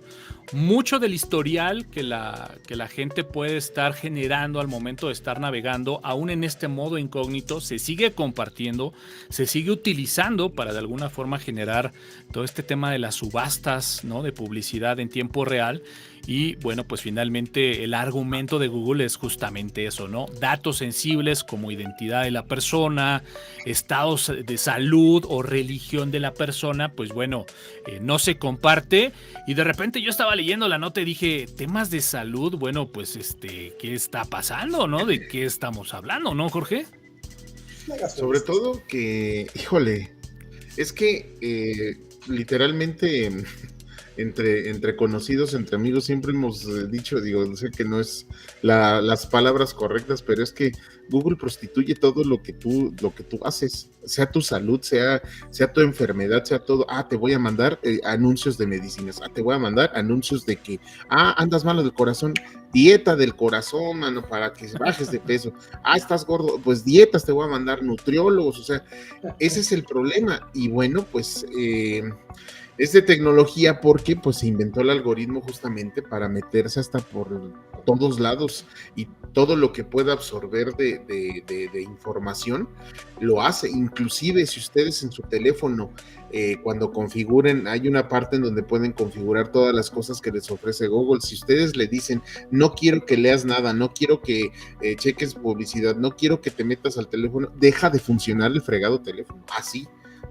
Mucho del historial que la gente puede estar generando al momento de estar navegando, aún en este modo incógnito, se sigue compartiendo, se sigue utilizando para de alguna forma generar todo este tema de las subastas, ¿no? De publicidad en tiempo real. Y bueno, pues finalmente el argumento de Google es justamente eso, ¿no? Datos sensibles como identidad de la persona, estados de salud o religión de la persona, pues bueno, no se comparte. Y de repente yo estaba leyendo la nota y dije, temas de salud, bueno, pues ¿qué está pasando, no? ¿De qué estamos hablando, no, Jorge? Sobre todo que, híjole, es que literalmente... Entre conocidos, entre amigos, siempre hemos dicho, digo, sé que no es las palabras correctas, pero es que Google prostituye todo lo que tú haces, sea tu salud, sea tu enfermedad, sea todo. Te voy a mandar anuncios de medicinas, te voy a mandar anuncios de que, andas malo del corazón, dieta del corazón, mano, para que bajes de peso. Estás gordo, pues dietas, te voy a mandar nutriólogos, o sea, ese es el problema. Y bueno, pues... es de tecnología porque pues se inventó el algoritmo justamente para meterse hasta por todos lados y todo lo que pueda absorber de información lo hace. Inclusive si ustedes en su teléfono cuando configuren, hay una parte en donde pueden configurar todas las cosas que les ofrece Google. Si ustedes le dicen, no quiero que leas nada, no quiero que cheques publicidad, no quiero que te metas al teléfono, deja de funcionar el fregado teléfono, así,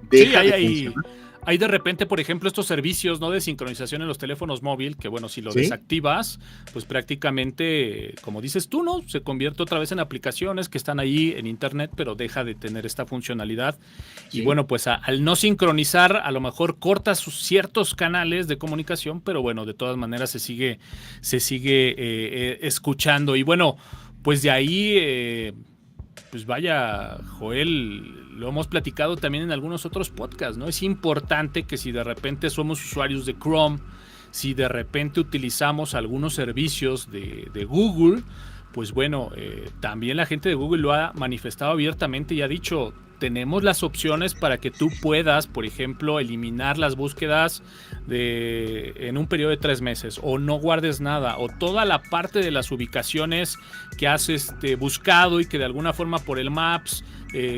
deja de funcionar. Hay de repente, por ejemplo, estos servicios, ¿no? De sincronización en los teléfonos móviles, que bueno, si lo desactivas, pues prácticamente, como dices tú, ¿no? Se convierte otra vez en aplicaciones que están ahí en internet, pero deja de tener esta funcionalidad. Sí. Y bueno, pues al no sincronizar, a lo mejor cortas ciertos canales de comunicación, pero bueno, de todas maneras se sigue escuchando. Y bueno, pues de ahí... pues vaya, Joel, lo hemos platicado también en algunos otros podcasts, ¿no? Es importante que si de repente somos usuarios de Chrome, si de repente utilizamos algunos servicios de Google, pues bueno, también la gente de Google lo ha manifestado abiertamente y ha dicho, tenemos las opciones para que tú puedas, por ejemplo, eliminar las búsquedas en un periodo de 3 meses, o no guardes nada, o toda la parte de las ubicaciones que has buscado y que de alguna forma por el Maps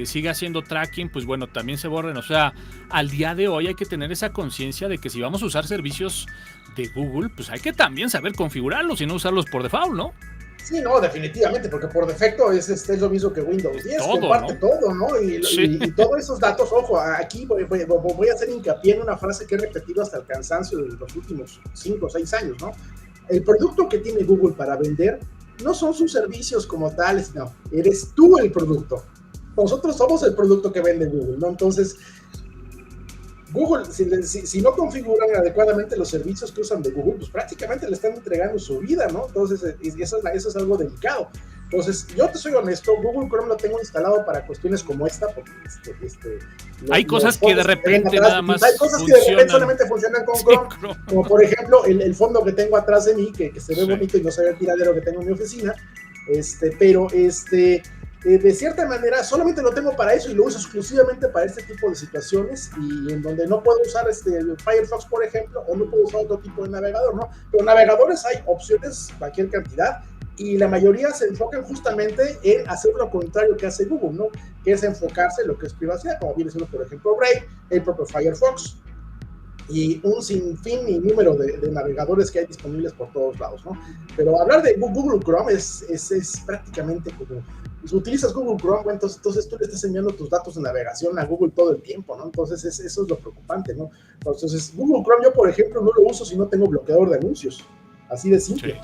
sigue haciendo tracking, pues bueno, también se borren. O sea, al día de hoy hay que tener esa conciencia de que si vamos a usar servicios de Google, pues hay que también saber configurarlos y no usarlos por default, ¿no? Sí, no, definitivamente, porque por defecto es lo mismo que Windows 10, comparte todo, ¿no? Y todos esos datos, ojo, aquí voy a hacer hincapié en una frase que he repetido hasta el cansancio de los últimos 5 o 6 años, ¿no? El producto que tiene Google para vender no son sus servicios como tales, no, eres tú el producto. Nosotros somos el producto que vende Google, ¿no? Entonces, Google, si no configuran adecuadamente los servicios que usan de Google, pues prácticamente le están entregando su vida, ¿no? Entonces, eso es algo delicado. Entonces, yo te soy honesto, Google Chrome lo tengo instalado para cuestiones como esta, porque hay cosas que de repente atrás, nada más hay cosas que de repente solamente funcionan con Chrome, como por ejemplo el fondo que tengo atrás de mí, que se ve bonito y no se ve el tiradero que tengo en mi oficina, pero de cierta manera solamente lo tengo para eso y lo uso exclusivamente para este tipo de situaciones, y en donde no puedo usar Firefox, por ejemplo, o no puedo usar otro tipo de navegador, ¿no? Pero navegadores hay opciones, cualquier cantidad, y la mayoría se enfocan justamente en hacer lo contrario que hace Google, ¿no? Que es enfocarse en lo que es privacidad, como viene siendo, por ejemplo, Brave, el propio Firefox, y un sinfín y número de navegadores que hay disponibles por todos lados, ¿no? Pero hablar de Google Chrome es prácticamente como, si utilizas Google Chrome, entonces tú le estás enviando tus datos de navegación a Google todo el tiempo, ¿no? Entonces eso es lo preocupante, ¿no? Entonces Google Chrome yo, por ejemplo, no lo uso si no tengo bloqueador de anuncios, así de simple. Sí.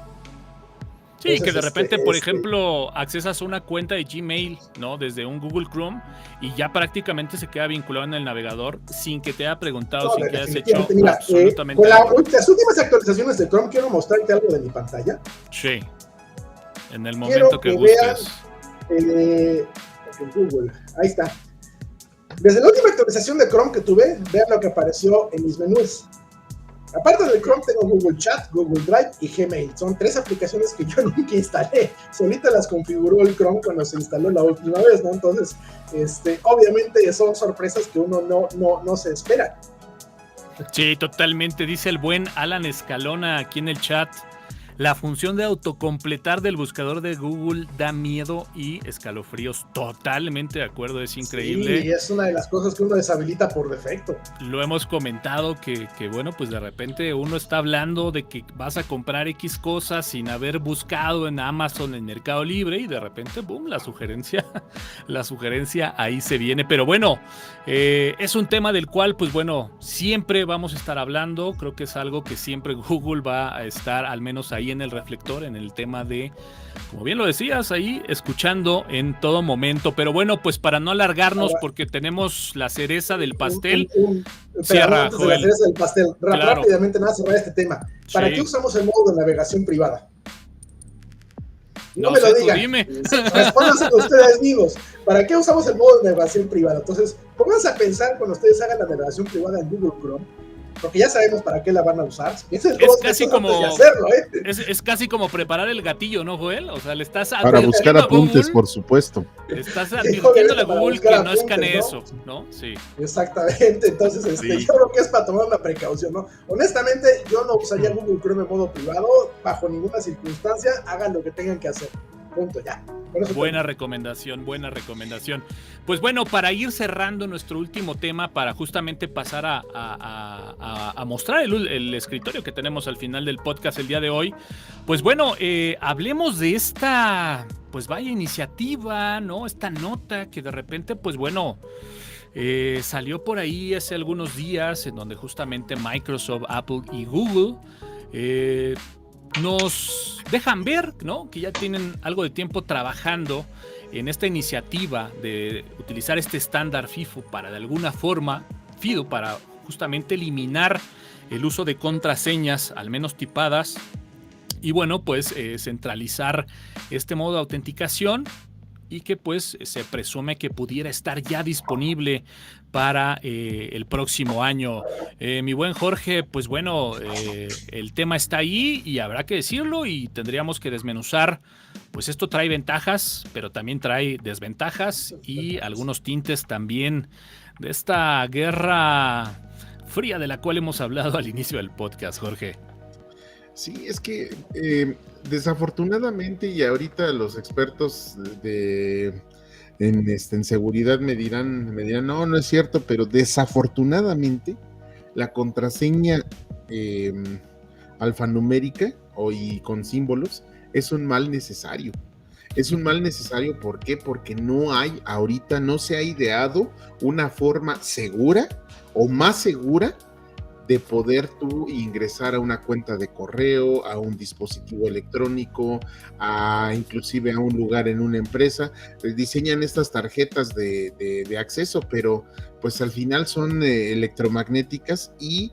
Sí, entonces, que de repente, por ejemplo, accesas una cuenta de Gmail, ¿no? Desde un Google Chrome y ya prácticamente se queda vinculado en el navegador sin que te haya preguntado, sin que hayas hecho mira, absolutamente con las últimas actualizaciones de Chrome quiero mostrarte algo de mi pantalla. Sí. En el momento que gustes. Vean, Google, ahí está. Desde la última actualización de Chrome que tuve, vean lo que apareció en mis menús. Aparte del Chrome tengo Google Chat, Google Drive y Gmail. Son 3 aplicaciones que yo nunca instalé. Solita las configuró el Chrome cuando se instaló la última vez, ¿no? Entonces, obviamente son sorpresas que uno no se espera. Sí, totalmente. Dice el buen Alan Escalona aquí en el chat. La función de autocompletar del buscador de Google da miedo y escalofríos. Totalmente de acuerdo, es increíble. Sí, es una de las cosas que uno deshabilita por defecto. Lo hemos comentado que bueno, pues de repente uno está hablando de que vas a comprar X cosas sin haber buscado en Amazon, en Mercado Libre, y de repente, boom, la sugerencia ahí se viene. Pero bueno, es un tema del cual, pues bueno, siempre vamos a estar hablando. Creo que es algo que siempre Google va a estar, al menos ahí en el reflector, en el tema de, como bien lo decías, ahí escuchando en todo momento. Pero bueno, pues para no alargarnos, ahora, porque tenemos la cereza del pastel. Cierra, antes de la cereza del pastel, claro. Rápidamente nada, cerrar este tema. ¿Para qué usamos el modo de navegación privada? No me lo digan. Dime. Respóndanse ustedes mismos. ¿Para qué usamos el modo de navegación privada? Entonces, pónganse a pensar cuando ustedes hagan la navegación privada en Google Chrome, porque ya sabemos para qué la van a usar. Es casi como hacerlo, es casi como preparar el gatillo, ¿no, Joel? O sea, le estás para buscar apuntes, Google, por supuesto. Le estás advirtiéndole a Google que no escanee eso, ¿no? Sí. Exactamente. Entonces, yo creo que es para tomar una precaución, ¿no? Honestamente, yo no usaría Google Chrome en modo privado bajo ninguna circunstancia. Hagan lo que tengan que hacer. Punto, ya. Buena recomendación. Pues bueno, para ir cerrando nuestro último tema, para justamente pasar a mostrar el escritorio que tenemos al final del podcast el día de hoy, pues bueno, hablemos de esta, pues vaya iniciativa, ¿no? Esta nota que de repente, pues bueno, salió por ahí hace algunos días, en donde justamente Microsoft, Apple y Google nos dejan ver, ¿no? Que ya tienen algo de tiempo trabajando en esta iniciativa de utilizar este estándar FIDO para de alguna forma, para justamente eliminar el uso de contraseñas, al menos tipadas, y bueno, pues centralizar este modo de autenticación, y que pues se presume que pudiera estar ya disponible para el próximo año. Mi buen Jorge, pues bueno, el tema está ahí y habrá que decirlo, y tendríamos que desmenuzar. Pues esto trae ventajas, pero también trae desventajas y algunos tintes también de esta guerra fría de la cual hemos hablado al inicio del podcast, Jorge. Sí, es que desafortunadamente, y ahorita los expertos en seguridad me dirán, no es cierto, pero desafortunadamente la contraseña alfanumérica y con símbolos es un mal necesario. Es un mal necesario, ¿por qué? Porque no se ha ideado una forma segura o más segura de poder tú ingresar a una cuenta de correo, a un dispositivo electrónico, inclusive a un lugar en una empresa. Diseñan estas tarjetas de acceso, pero pues al final son electromagnéticas y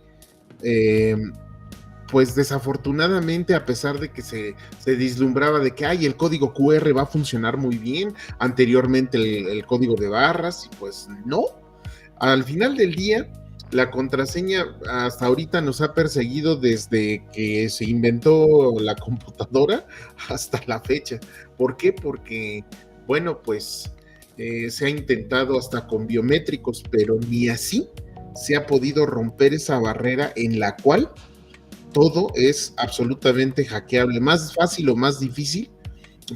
pues desafortunadamente, a pesar de que se vislumbraba de que el código QR va a funcionar muy bien, anteriormente el código de barras, y pues no. Al final del día, la contraseña hasta ahorita nos ha perseguido desde que se inventó la computadora hasta la fecha. ¿Por qué? Porque, bueno, pues se ha intentado hasta con biométricos, pero ni así se ha podido romper esa barrera en la cual todo es absolutamente hackeable. Más fácil o más difícil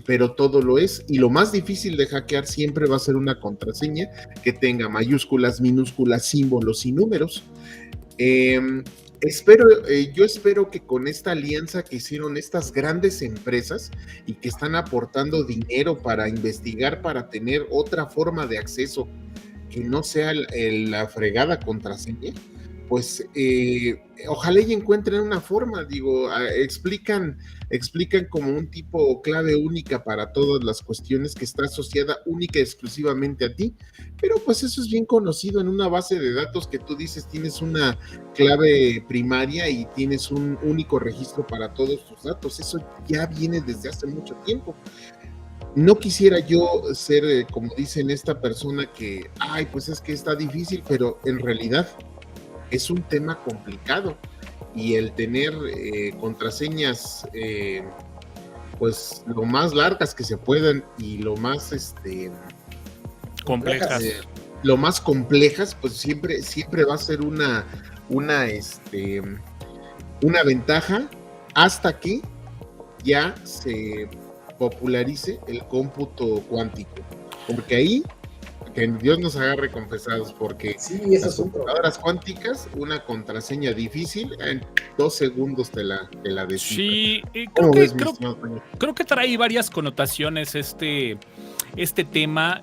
pero todo lo es, y lo más difícil de hackear siempre va a ser una contraseña que tenga mayúsculas, minúsculas, símbolos y números. Yo espero que con esta alianza que hicieron estas grandes empresas y que están aportando dinero para investigar, para tener otra forma de acceso que no sea la fregada contraseña, pues ojalá y encuentren una forma, digo, explican como un tipo clave única para todas las cuestiones que está asociada única y exclusivamente a ti, pero pues eso es bien conocido en una base de datos que tú dices tienes una clave primaria y tienes un único registro para todos tus datos, eso ya viene desde hace mucho tiempo. No quisiera yo ser, como dicen esta persona que, pues es que está difícil, pero en realidad es un tema complicado y el tener contraseñas pues lo más largas que se puedan y lo más complejas, lo más complejas, pues siempre va a ser una ventaja hasta que ya se popularice el cómputo cuántico, porque ahí que Dios nos agarre confesados, porque sí, las computadoras cuánticas, una contraseña difícil, en 2 segundos te la descifra. Sí, creo que trae varias connotaciones este tema.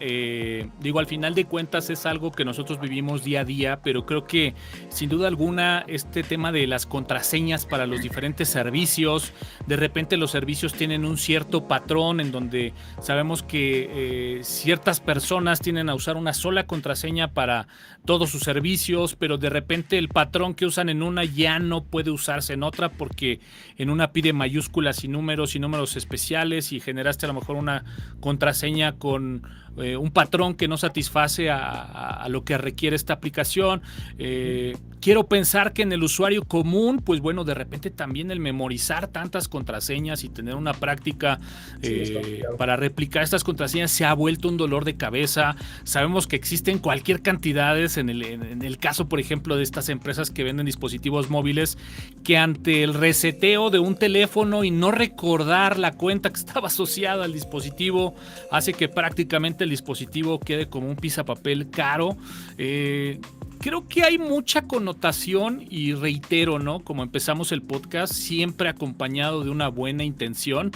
Digo, al final de cuentas es algo que nosotros vivimos día a día, pero creo que sin duda alguna este tema de las contraseñas para los diferentes servicios, de repente los servicios tienen un cierto patrón en donde sabemos que ciertas personas tienden a usar una sola contraseña para todos sus servicios, pero de repente el patrón que usan en una ya no puede usarse en otra porque en una pide mayúsculas y números especiales y generaste a lo mejor una contraseña con un patrón que no satisface a lo que requiere esta aplicación. Quiero pensar que en el usuario común, pues bueno, de repente también el memorizar tantas contraseñas y tener una práctica para replicar estas contraseñas se ha vuelto un dolor de cabeza. Sabemos que existen cualquier cantidades en el caso, por ejemplo, de estas empresas que venden dispositivos móviles, que ante el reseteo de un teléfono y no recordar la cuenta que estaba asociada al dispositivo hace que prácticamente el dispositivo quede como un pisapapel caro. Creo que hay mucha connotación y reitero, ¿no? Como empezamos el podcast, siempre acompañado de una buena intención.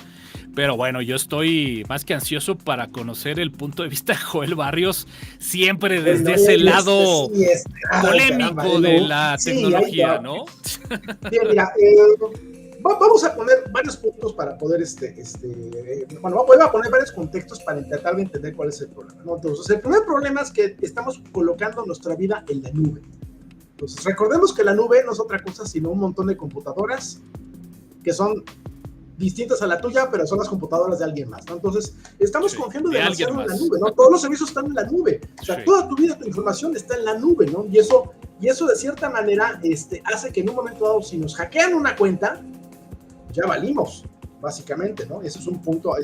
Pero bueno, yo estoy más que ansioso para conocer el punto de vista de Joel Barrios, siempre desde ese lado polémico de la tecnología, ¿no? Mira, vamos a poner varios puntos para poder, bueno, voy a poner varios contextos para tratar de entender cuál es el problema, ¿no? Entonces, el primer problema es que estamos colocando nuestra vida en la nube. Entonces, recordemos que la nube no es otra cosa sino un montón de computadoras que son distintas a la tuya, pero son las computadoras de alguien más, ¿no? Entonces, estamos confiando demasiado en la nube, ¿no? Todos los servicios están en la nube. O sea, toda tu vida, tu información está en la nube, ¿no? Y eso de cierta manera hace que en un momento dado, si nos hackean una cuenta, ya valimos, básicamente, ¿no? Eso es un punto a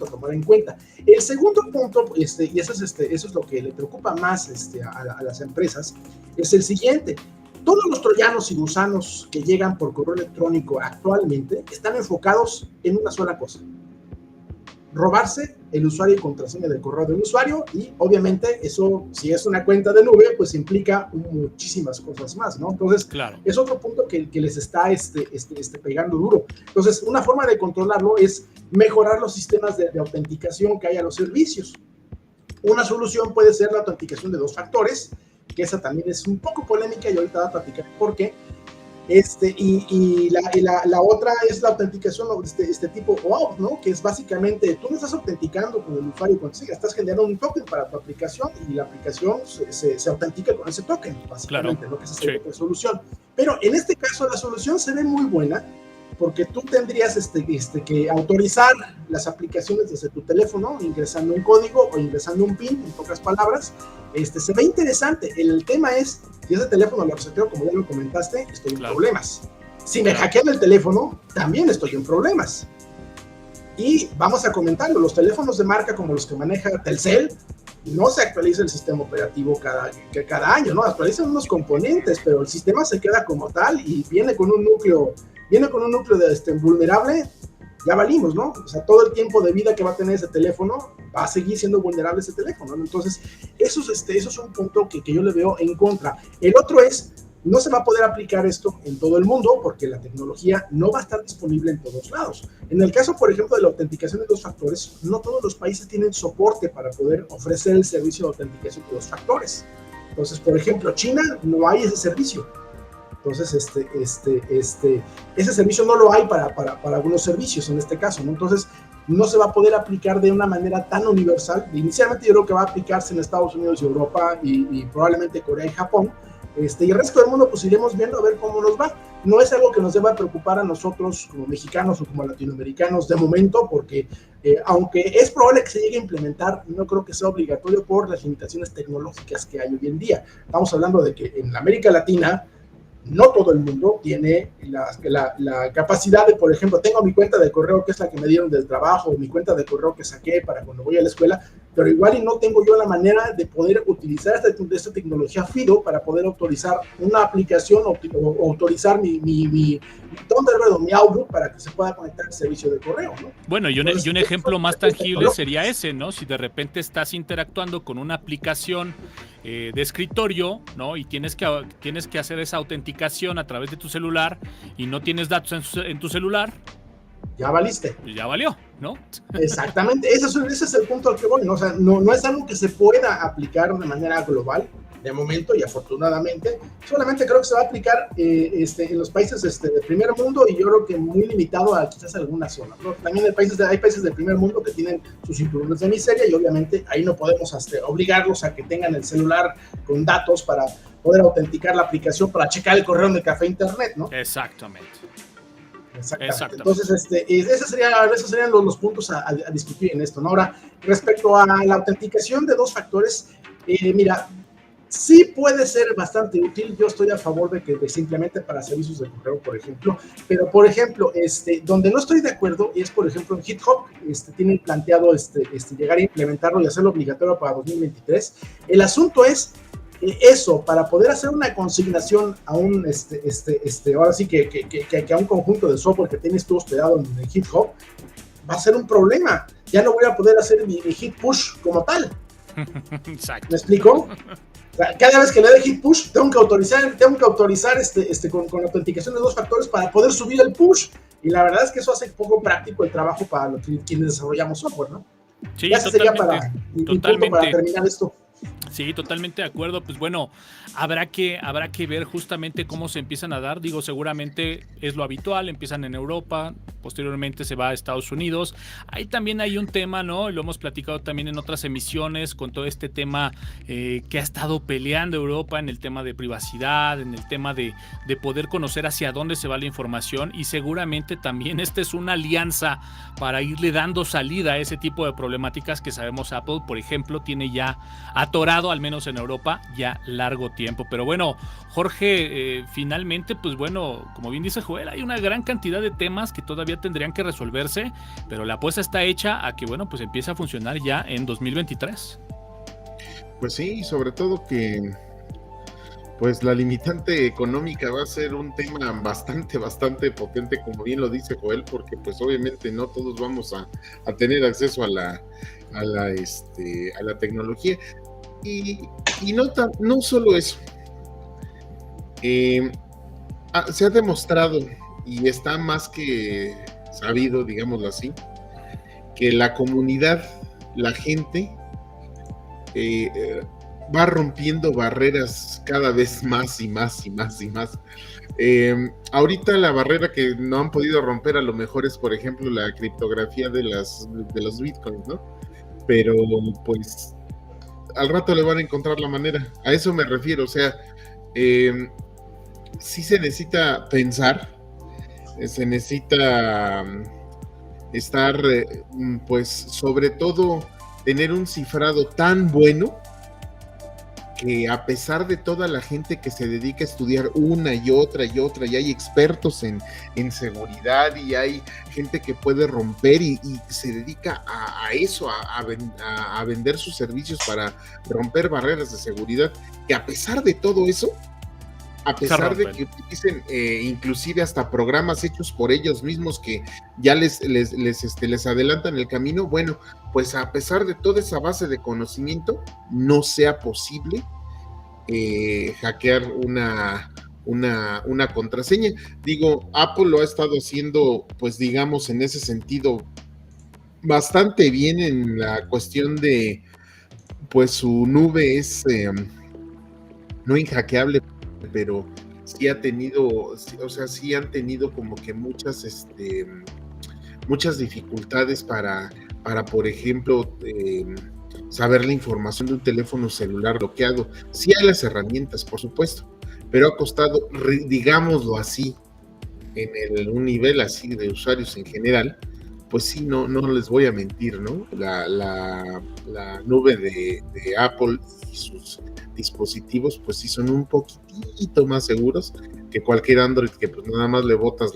tomar en cuenta. El segundo punto, y eso es lo que le preocupa más a las empresas, es el siguiente. Todos los troyanos y gusanos que llegan por correo electrónico actualmente están enfocados en una sola cosa: robarse el usuario y contraseña del correo del usuario, y obviamente eso, si es una cuenta de nube, pues implica muchísimas cosas más, ¿no? Entonces, claro, es otro punto que les está pegando duro. Entonces, una forma de controlarlo es mejorar los sistemas de autenticación que hay a los servicios. Una solución puede ser la autenticación de 2 factores, que esa también es un poco polémica y ahorita voy a platicar por qué. Y la otra es la autenticación tipo OAuth, ¿no? Que es básicamente, tú no estás autenticando con el usuario y contraseña, estás generando un token para tu aplicación y la aplicación se autentica con ese token, básicamente, claro, ¿no? Que esa es la solución. Pero en este caso la solución se ve muy buena porque tú tendrías que autorizar las aplicaciones desde tu teléfono, ingresando un código o ingresando un PIN, en pocas palabras. Se ve interesante. El tema es, si ese teléfono lo reseteo, como ya lo comentaste, estoy en problemas. Si me hackean el teléfono, también estoy en problemas. Y vamos a comentarlo, los teléfonos de marca como los que maneja Telcel, no se actualiza el sistema operativo cada año, ¿no? Actualizan unos componentes, pero el sistema se queda como tal y viene con un núcleo vulnerable, ya valimos, ¿no? O sea, todo el tiempo de vida que va a tener ese teléfono va a seguir siendo vulnerable ese teléfono, ¿no? Entonces, eso es un punto que yo le veo en contra. El otro es, no se va a poder aplicar esto en todo el mundo porque la tecnología no va a estar disponible en todos lados. En el caso, por ejemplo, de la autenticación de 2 factores, no todos los países tienen soporte para poder ofrecer el servicio de autenticación de 2 factores. Entonces, por ejemplo, China no hay ese servicio. Entonces, ese servicio no lo hay para algunos servicios en este caso, ¿no? Entonces, no se va a poder aplicar de una manera tan universal. Inicialmente yo creo que va a aplicarse en Estados Unidos y Europa y probablemente Corea y Japón. Y el resto del mundo pues iremos viendo a ver cómo nos va. No es algo que nos deba preocupar a nosotros como mexicanos o como latinoamericanos de momento, porque aunque es probable que se llegue a implementar, no creo que sea obligatorio por las limitaciones tecnológicas que hay hoy en día. Estamos hablando de que en América Latina no todo el mundo tiene la capacidad de, por ejemplo, tengo mi cuenta de correo que es la que me dieron del trabajo, mi cuenta de correo que saqué para cuando voy a la escuela, pero igual y no tengo yo la manera de poder utilizar esta tecnología FIDO para poder autorizar una aplicación o autorizar mi Outlook para que se pueda conectar al servicio de correo, ¿no? Bueno, y un ejemplo más tangible sería ese, ¿no? Si de repente estás interactuando con una aplicación de escritorio, ¿no? Y tienes que hacer esa autenticación a través de tu celular y no tienes datos en tu celular, ya valiste. Ya valió, ¿no? Exactamente, ese es el punto al que voy, ¿no? O sea, no es algo que se pueda aplicar de manera global de momento y afortunadamente, solamente creo que se va a aplicar en los países de primer mundo y yo creo que muy limitado a quizás algunas zonas, ¿no? También hay países del primer mundo que tienen sus cinturones de miseria y obviamente ahí no podemos obligarlos a que tengan el celular con datos para poder autenticar la aplicación para checar el correo de café internet, ¿no? Exactamente. Entonces, esos serían los puntos a discutir en esto, ¿no? Ahora, respecto a la autenticación de 2 factores, mira, sí puede ser bastante útil. Yo estoy a favor de que simplemente para servicios de correo, por ejemplo, pero, por ejemplo, donde no estoy de acuerdo es, por ejemplo, en GitHub, tienen planteado llegar a implementarlo y hacerlo obligatorio para 2023. El asunto es eso, para poder hacer una consignación a un, ahora sí que a un conjunto de software que tienes tú hospedado en GitHub, va a ser un problema. Ya no voy a poder hacer mi git push como tal. Exacto. ¿Me explico? Cada vez que le dé hit push, tengo que autorizar con autenticación de 2 factores para poder subir el push. Y la verdad es que eso hace poco práctico el trabajo para quienes desarrollamos software, ¿no? Sí, ya sería para terminar esto. Sí, totalmente de acuerdo. Pues bueno, habrá que ver justamente cómo se empiezan a dar. Digo, seguramente es lo habitual, empiezan en Europa, posteriormente se va a Estados Unidos. Ahí también hay un tema, ¿no? Lo hemos platicado también en otras emisiones con todo este tema que ha estado peleando Europa en el tema de privacidad, en el tema de poder conocer hacia dónde se va la información y seguramente también esta es una alianza para irle dando salida a ese tipo de problemáticas que sabemos Apple, por ejemplo, tiene ya atorado, al menos en Europa, ya largo tiempo. Pero bueno, Jorge, finalmente, pues bueno, como bien dice Joel, hay una gran cantidad de temas que todavía tendrían que resolverse, pero la apuesta está hecha a que, bueno, pues empiece a funcionar ya en 2023. Pues sí, sobre todo que pues la limitante económica va a ser un tema bastante potente, como bien lo dice Joel, porque pues obviamente no todos vamos a tener acceso a la tecnología. Y no solo eso. Se ha demostrado y está más que sabido, digámoslo así, que la comunidad, la gente va rompiendo barreras cada vez más y más. Ahorita la barrera que no han podido romper a lo mejor es, por ejemplo, la criptografía de los bitcoins, ¿no? Pero pues al rato le van a encontrar la manera. A eso me refiero, o sea, sí se necesita pensar, se necesita estar, pues sobre todo tener un cifrado tan bueno que a pesar de toda la gente que se dedica a estudiar una y otra, y hay expertos en seguridad, y hay gente que puede romper y se dedica a eso, a vender sus servicios para romper barreras de seguridad, que a pesar de todo eso, a pesar de que utilicen inclusive hasta programas hechos por ellos mismos que ya les adelantan el camino, bueno, pues a pesar de toda esa base de conocimiento, no sea posible hackear una contraseña. Digo, Apple lo ha estado haciendo, pues digamos, en ese sentido, bastante bien en la cuestión de, pues su nube es no inhackeable, pero sí ha tenido, o sea, sí han tenido como que muchas dificultades para por ejemplo, saber la información de un teléfono celular bloqueado. Sí hay las herramientas, por supuesto, pero ha costado, digámoslo así, en un nivel así de usuarios en general, pues sí, no les voy a mentir, ¿no? La nube de Apple y sus dispositivos, pues sí son un poquitito más seguros que cualquier Android, que pues nada más le botas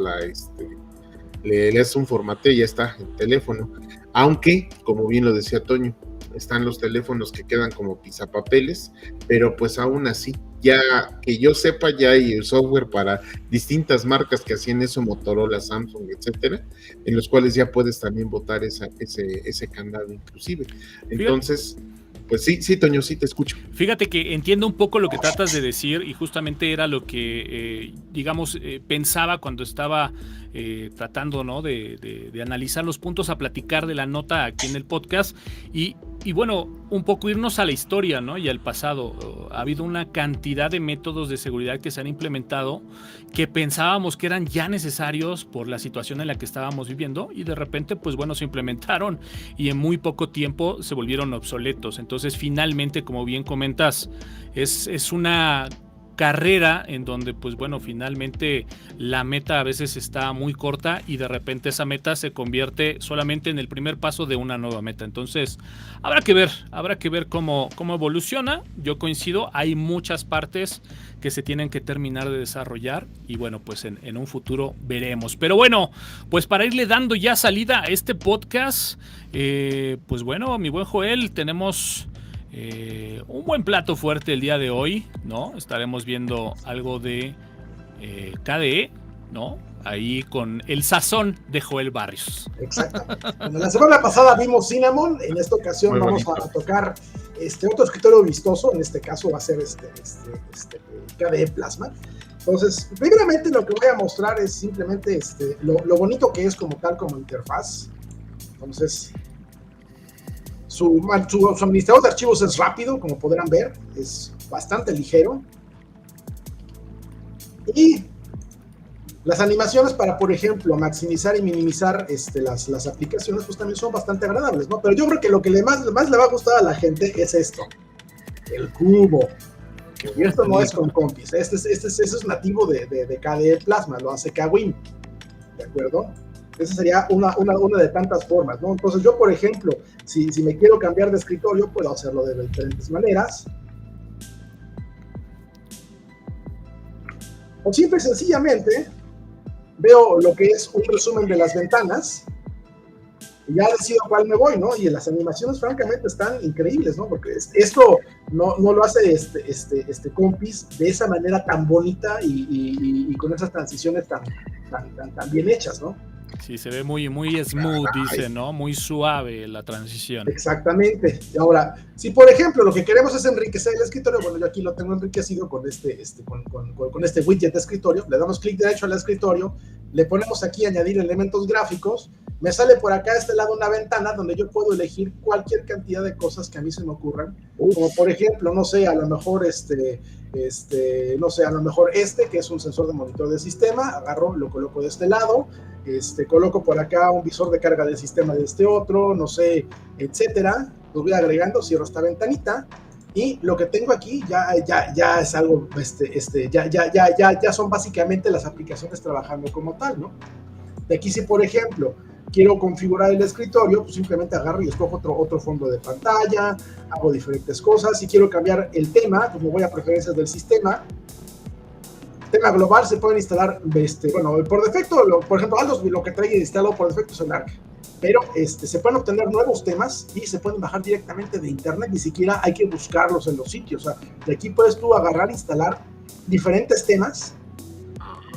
le haces un formateo y ya está el teléfono. Aunque, como bien lo decía Toño, están los teléfonos que quedan como pisapapeles, pero pues aún así, ya que yo sepa, ya hay el software para distintas marcas que hacían eso, Motorola, Samsung, etcétera, en los cuales ya puedes también botar ese candado inclusive. Entonces, pues sí, Toño, sí te escucho. Fíjate que entiendo un poco lo que tratas de decir y justamente era lo que, pensaba cuando estaba tratando, ¿no? de analizar los puntos, a platicar de la nota aquí en el podcast y bueno, un poco irnos a la historia, ¿no? Y al pasado. Ha habido una cantidad de métodos de seguridad que se han implementado que pensábamos que eran ya necesarios por la situación en la que estábamos viviendo y de repente, pues bueno, se implementaron y en muy poco tiempo se volvieron obsoletos. Entonces, finalmente, como bien comentas, es una carrera en donde, pues bueno, finalmente la meta a veces está muy corta y de repente esa meta se convierte solamente en el primer paso de una nueva meta. Entonces, habrá que ver cómo evoluciona. Yo coincido, hay muchas partes que se tienen que terminar de desarrollar y bueno, pues en un futuro veremos. Pero bueno, pues para irle dando ya salida a este podcast, pues bueno, mi buen Joel, tenemos un buen plato fuerte el día de hoy, ¿no? Estaremos viendo algo de KDE, ¿no? Ahí con el sazón de Joel Barrios. Exactamente. Bueno, la semana pasada vimos Cinnamon, en esta ocasión vamos a tocar otro escritorio vistoso, en este caso va a ser KDE Plasma. Entonces, primeramente lo que voy a mostrar es simplemente lo bonito que es como tal como interfaz. Entonces, su administrador de archivos es rápido, como podrán ver, es bastante ligero. Y las animaciones para, por ejemplo, maximizar y minimizar las aplicaciones, pues también son bastante agradables, ¿no? Pero yo creo que lo que más le va a gustar a la gente es esto, el cubo. Y esto no es con compis, este es nativo de KDE Plasma, lo hace Kwin, ¿de acuerdo? Esa sería una de tantas formas, ¿no? Entonces yo, por ejemplo, si me quiero cambiar de escritorio, puedo hacerlo de diferentes maneras. O simple y sencillamente veo lo que es un resumen de las ventanas y ya decido cuál me voy, ¿no? Y las animaciones francamente están increíbles, ¿no? Porque esto no lo hace compis de esa manera tan bonita y con esas transiciones tan bien hechas, ¿no? Sí, se ve muy smooth, dice, ¿no? Muy suave la transición. Exactamente. Y ahora, si por ejemplo lo que queremos es enriquecer el escritorio, bueno, yo aquí lo tengo enriquecido con con este widget de escritorio, le damos clic derecho al escritorio, le ponemos aquí añadir elementos gráficos, me sale por acá a este lado una ventana donde yo puedo elegir cualquier cantidad de cosas que a mí se me ocurran, como por ejemplo, no sé, a lo mejor no sé, a lo mejor que es un sensor de monitor de sistema, agarro, lo coloco de este lado, coloco por acá un visor de carga del sistema de este otro, no sé, etcétera, lo voy agregando, cierro esta ventanita, y lo que tengo aquí ya es algo, ya son básicamente las aplicaciones trabajando como tal, ¿no? De aquí, si por ejemplo quiero configurar el escritorio, pues simplemente agarro y escojo otro fondo de pantalla, hago diferentes cosas. Si quiero cambiar el tema, pues me voy a preferencias del sistema. Tema global, se pueden instalar, bueno, por defecto, por ejemplo, Aldos lo que trae instalado por defecto es el ARC, pero se pueden obtener nuevos temas y se pueden bajar directamente de internet, ni siquiera hay que buscarlos en los sitios. O sea, de aquí puedes tú agarrar, instalar diferentes temas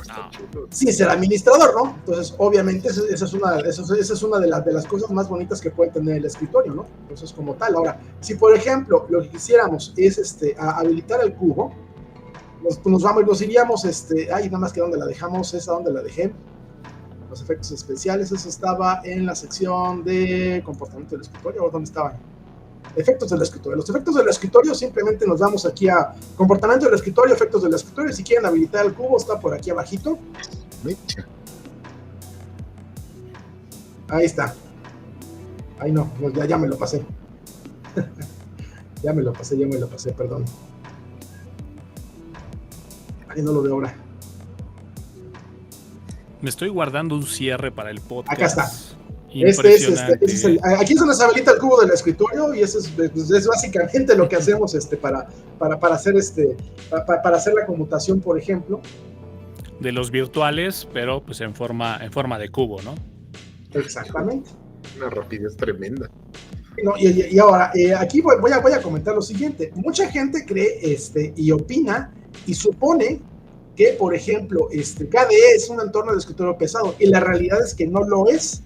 Está chulo. sin ser administrador, ¿no? Entonces, obviamente, esa es una de las cosas más bonitas que puede tener el escritorio, ¿no? Entonces, como tal. Ahora, si por ejemplo lo que quisiéramos es habilitar el cubo, nos iríamos, nada más que donde la dejamos, esa donde la dejé, los efectos especiales, eso estaba en la sección de comportamiento del escritorio, ¿o dónde estaban? Efectos del escritorio. Los efectos del escritorio, simplemente nos vamos aquí a comportamiento del escritorio, efectos del escritorio. Si quieren habilitar el cubo, está por aquí abajito. Mecha. Ahí está. Ahí no, ya me lo pasé. ya me lo pasé, perdón. Ahí no lo veo ahora. Me estoy guardando un cierre para el podcast. Acá está. Impresionante. Aquí es donde se habilita el cubo del escritorio y eso es básicamente lo que hacemos para hacer la conmutación, por ejemplo. De los virtuales, pero pues en forma de cubo, ¿no? Exactamente. Una rapidez tremenda. No, y ahora, aquí voy a comentar lo siguiente. Mucha gente cree y opina y supone que, por ejemplo, KDE es un entorno de escritorio pesado, y la realidad es que no lo es.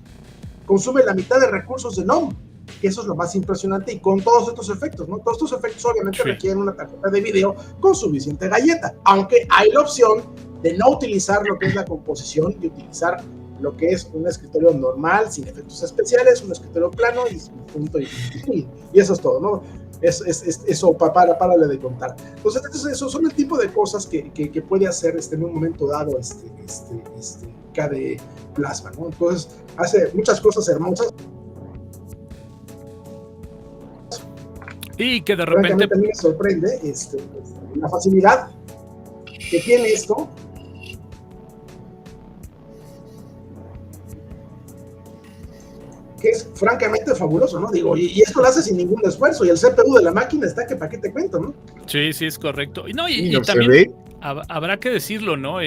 Consume la mitad de recursos de GNOME, que eso es lo más impresionante, y con todos estos efectos, ¿no? Todos estos efectos obviamente requieren una tarjeta de video con suficiente galleta, aunque hay la opción de no utilizar lo que es la composición y utilizar lo que es un escritorio normal, sin efectos especiales, un escritorio plano y punto y eso es todo, ¿no? Eso para de contar. Entonces, esos son el tipo de cosas que puede hacer en un momento dado KDE Plasma, ¿no? Entonces, hace muchas cosas hermosas. Y que de repente... Francamente, a mí me sorprende la facilidad que tiene esto. Que es francamente fabuloso, ¿no? Digo, y esto lo hace sin ningún esfuerzo, y el CPU de la máquina está que para qué te cuento, ¿no? Sí, es correcto. Y no también habrá que decirlo, ¿no?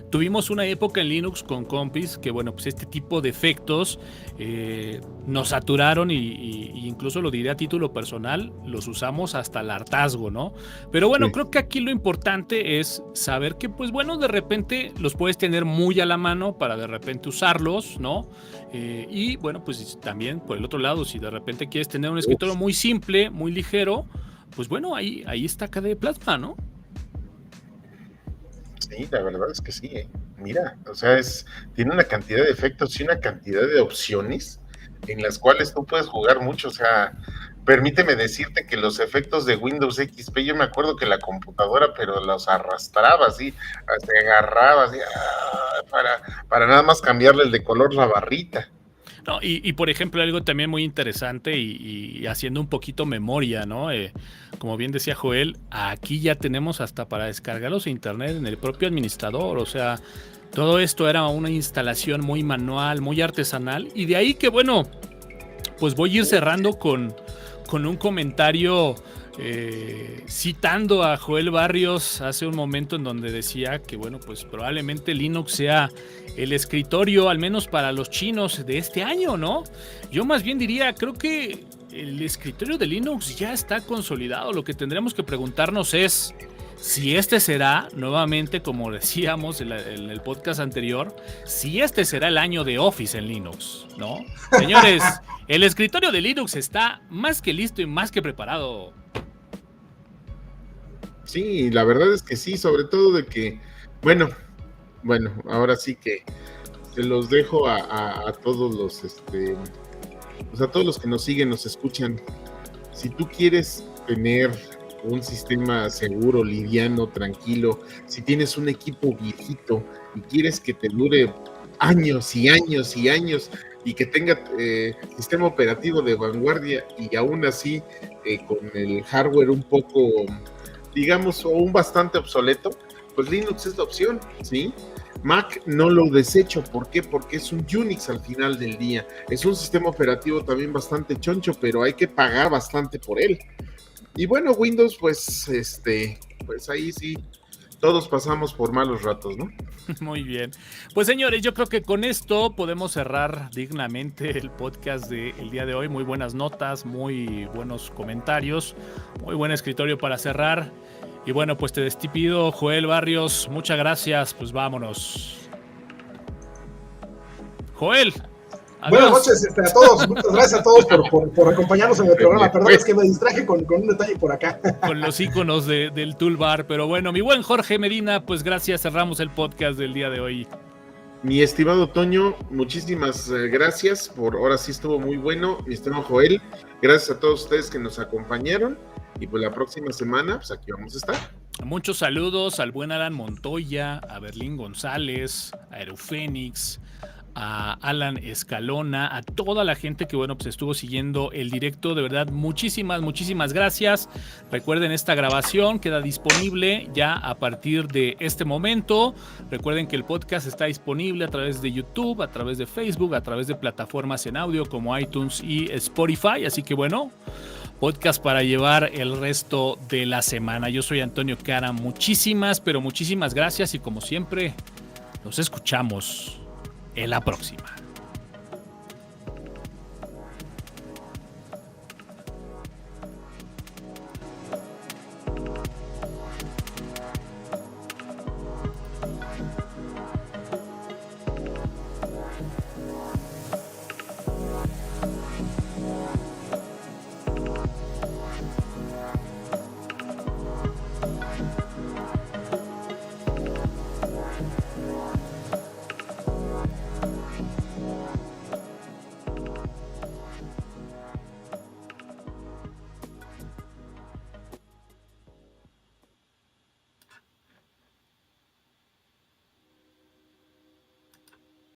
Tuvimos una época en Linux con compis que, bueno, pues este tipo de efectos nos saturaron y incluso lo diré a título personal, los usamos hasta el hartazgo, ¿no? Pero bueno, creo que aquí lo importante es saber que, pues bueno, de repente los puedes tener muy a la mano para de repente usarlos, ¿no? Y bueno, pues también por el otro lado, si de repente quieres tener un escritorio muy simple, muy ligero, pues bueno, ahí está KDE Plasma, ¿no? Sí, la verdad es que sí, Mira, o sea, tiene una cantidad de efectos y una cantidad de opciones en las cuales tú puedes jugar mucho. O sea, permíteme decirte que los efectos de Windows XP, yo me acuerdo que la computadora, pero los arrastraba así, se agarraba así, para nada más cambiarle el de color la barrita. No, y por ejemplo, algo también muy interesante y haciendo un poquito memoria, ¿no? Como bien decía Joel, aquí ya tenemos hasta para descargarlos a internet en el propio administrador. O sea, todo esto era una instalación muy manual, muy artesanal. Y de ahí que, bueno, pues voy a ir cerrando con un comentario citando a Joel Barrios hace un momento en donde decía que, bueno, pues probablemente Linux sea el escritorio, al menos para los chinos, de este año, ¿no? Yo más bien diría, creo que el escritorio de Linux ya está consolidado. Lo que tendremos que preguntarnos es si este será, nuevamente, como decíamos en el podcast anterior, si este será el año de Office en Linux, ¿no? Señores, el escritorio de Linux está más que listo y más que preparado. Sí, la verdad es que sí, sobre todo de que, bueno, ahora sí que se los dejo a todos los, pues a todos los que nos siguen, nos escuchan. Si tú quieres tener un sistema seguro, liviano, tranquilo, si tienes un equipo viejito y quieres que te dure años y años y años y que tenga sistema operativo de vanguardia y aún así con el hardware un poco, digamos, o un bastante obsoleto, pues Linux es la opción, ¿sí? Mac no lo desecho, ¿por qué? Porque es un Unix al final del día, es un sistema operativo también bastante choncho, pero hay que pagar bastante por él. Y bueno, Windows, pues ahí sí, todos pasamos por malos ratos, ¿no? Muy bien. Pues señores, yo creo que con esto podemos cerrar dignamente el podcast del día de hoy. Muy buenas notas, muy buenos comentarios, muy buen escritorio para cerrar. Y bueno, pues te despido, Joel Barrios. Muchas gracias. Pues vámonos. Joel. Buenas noches a todos, muchas gracias a todos por acompañarnos en el programa. Perdón, es que me distraje con un detalle por acá. Con los iconos del toolbar, pero bueno, mi buen Jorge Medina, pues gracias, cerramos el podcast del día de hoy. Mi estimado Toño, muchísimas gracias, ahora sí estuvo muy bueno. Mi estimado Joel, gracias a todos ustedes que nos acompañaron, y pues la próxima semana, pues aquí vamos a estar. Muchos saludos al buen Alan Montoya, a Berlín González, a Erufénix, a Alan Escalona, a toda la gente que bueno pues estuvo siguiendo el directo, de verdad muchísimas gracias. Recuerden, esta grabación queda disponible ya a partir de este momento. Recuerden que el podcast está disponible a través de YouTube, a través de Facebook, a través de plataformas en audio como iTunes y Spotify, así que bueno, podcast para llevar el resto de la semana. Yo soy Antonio Cara, muchísimas gracias, y como siempre nos escuchamos en la próxima.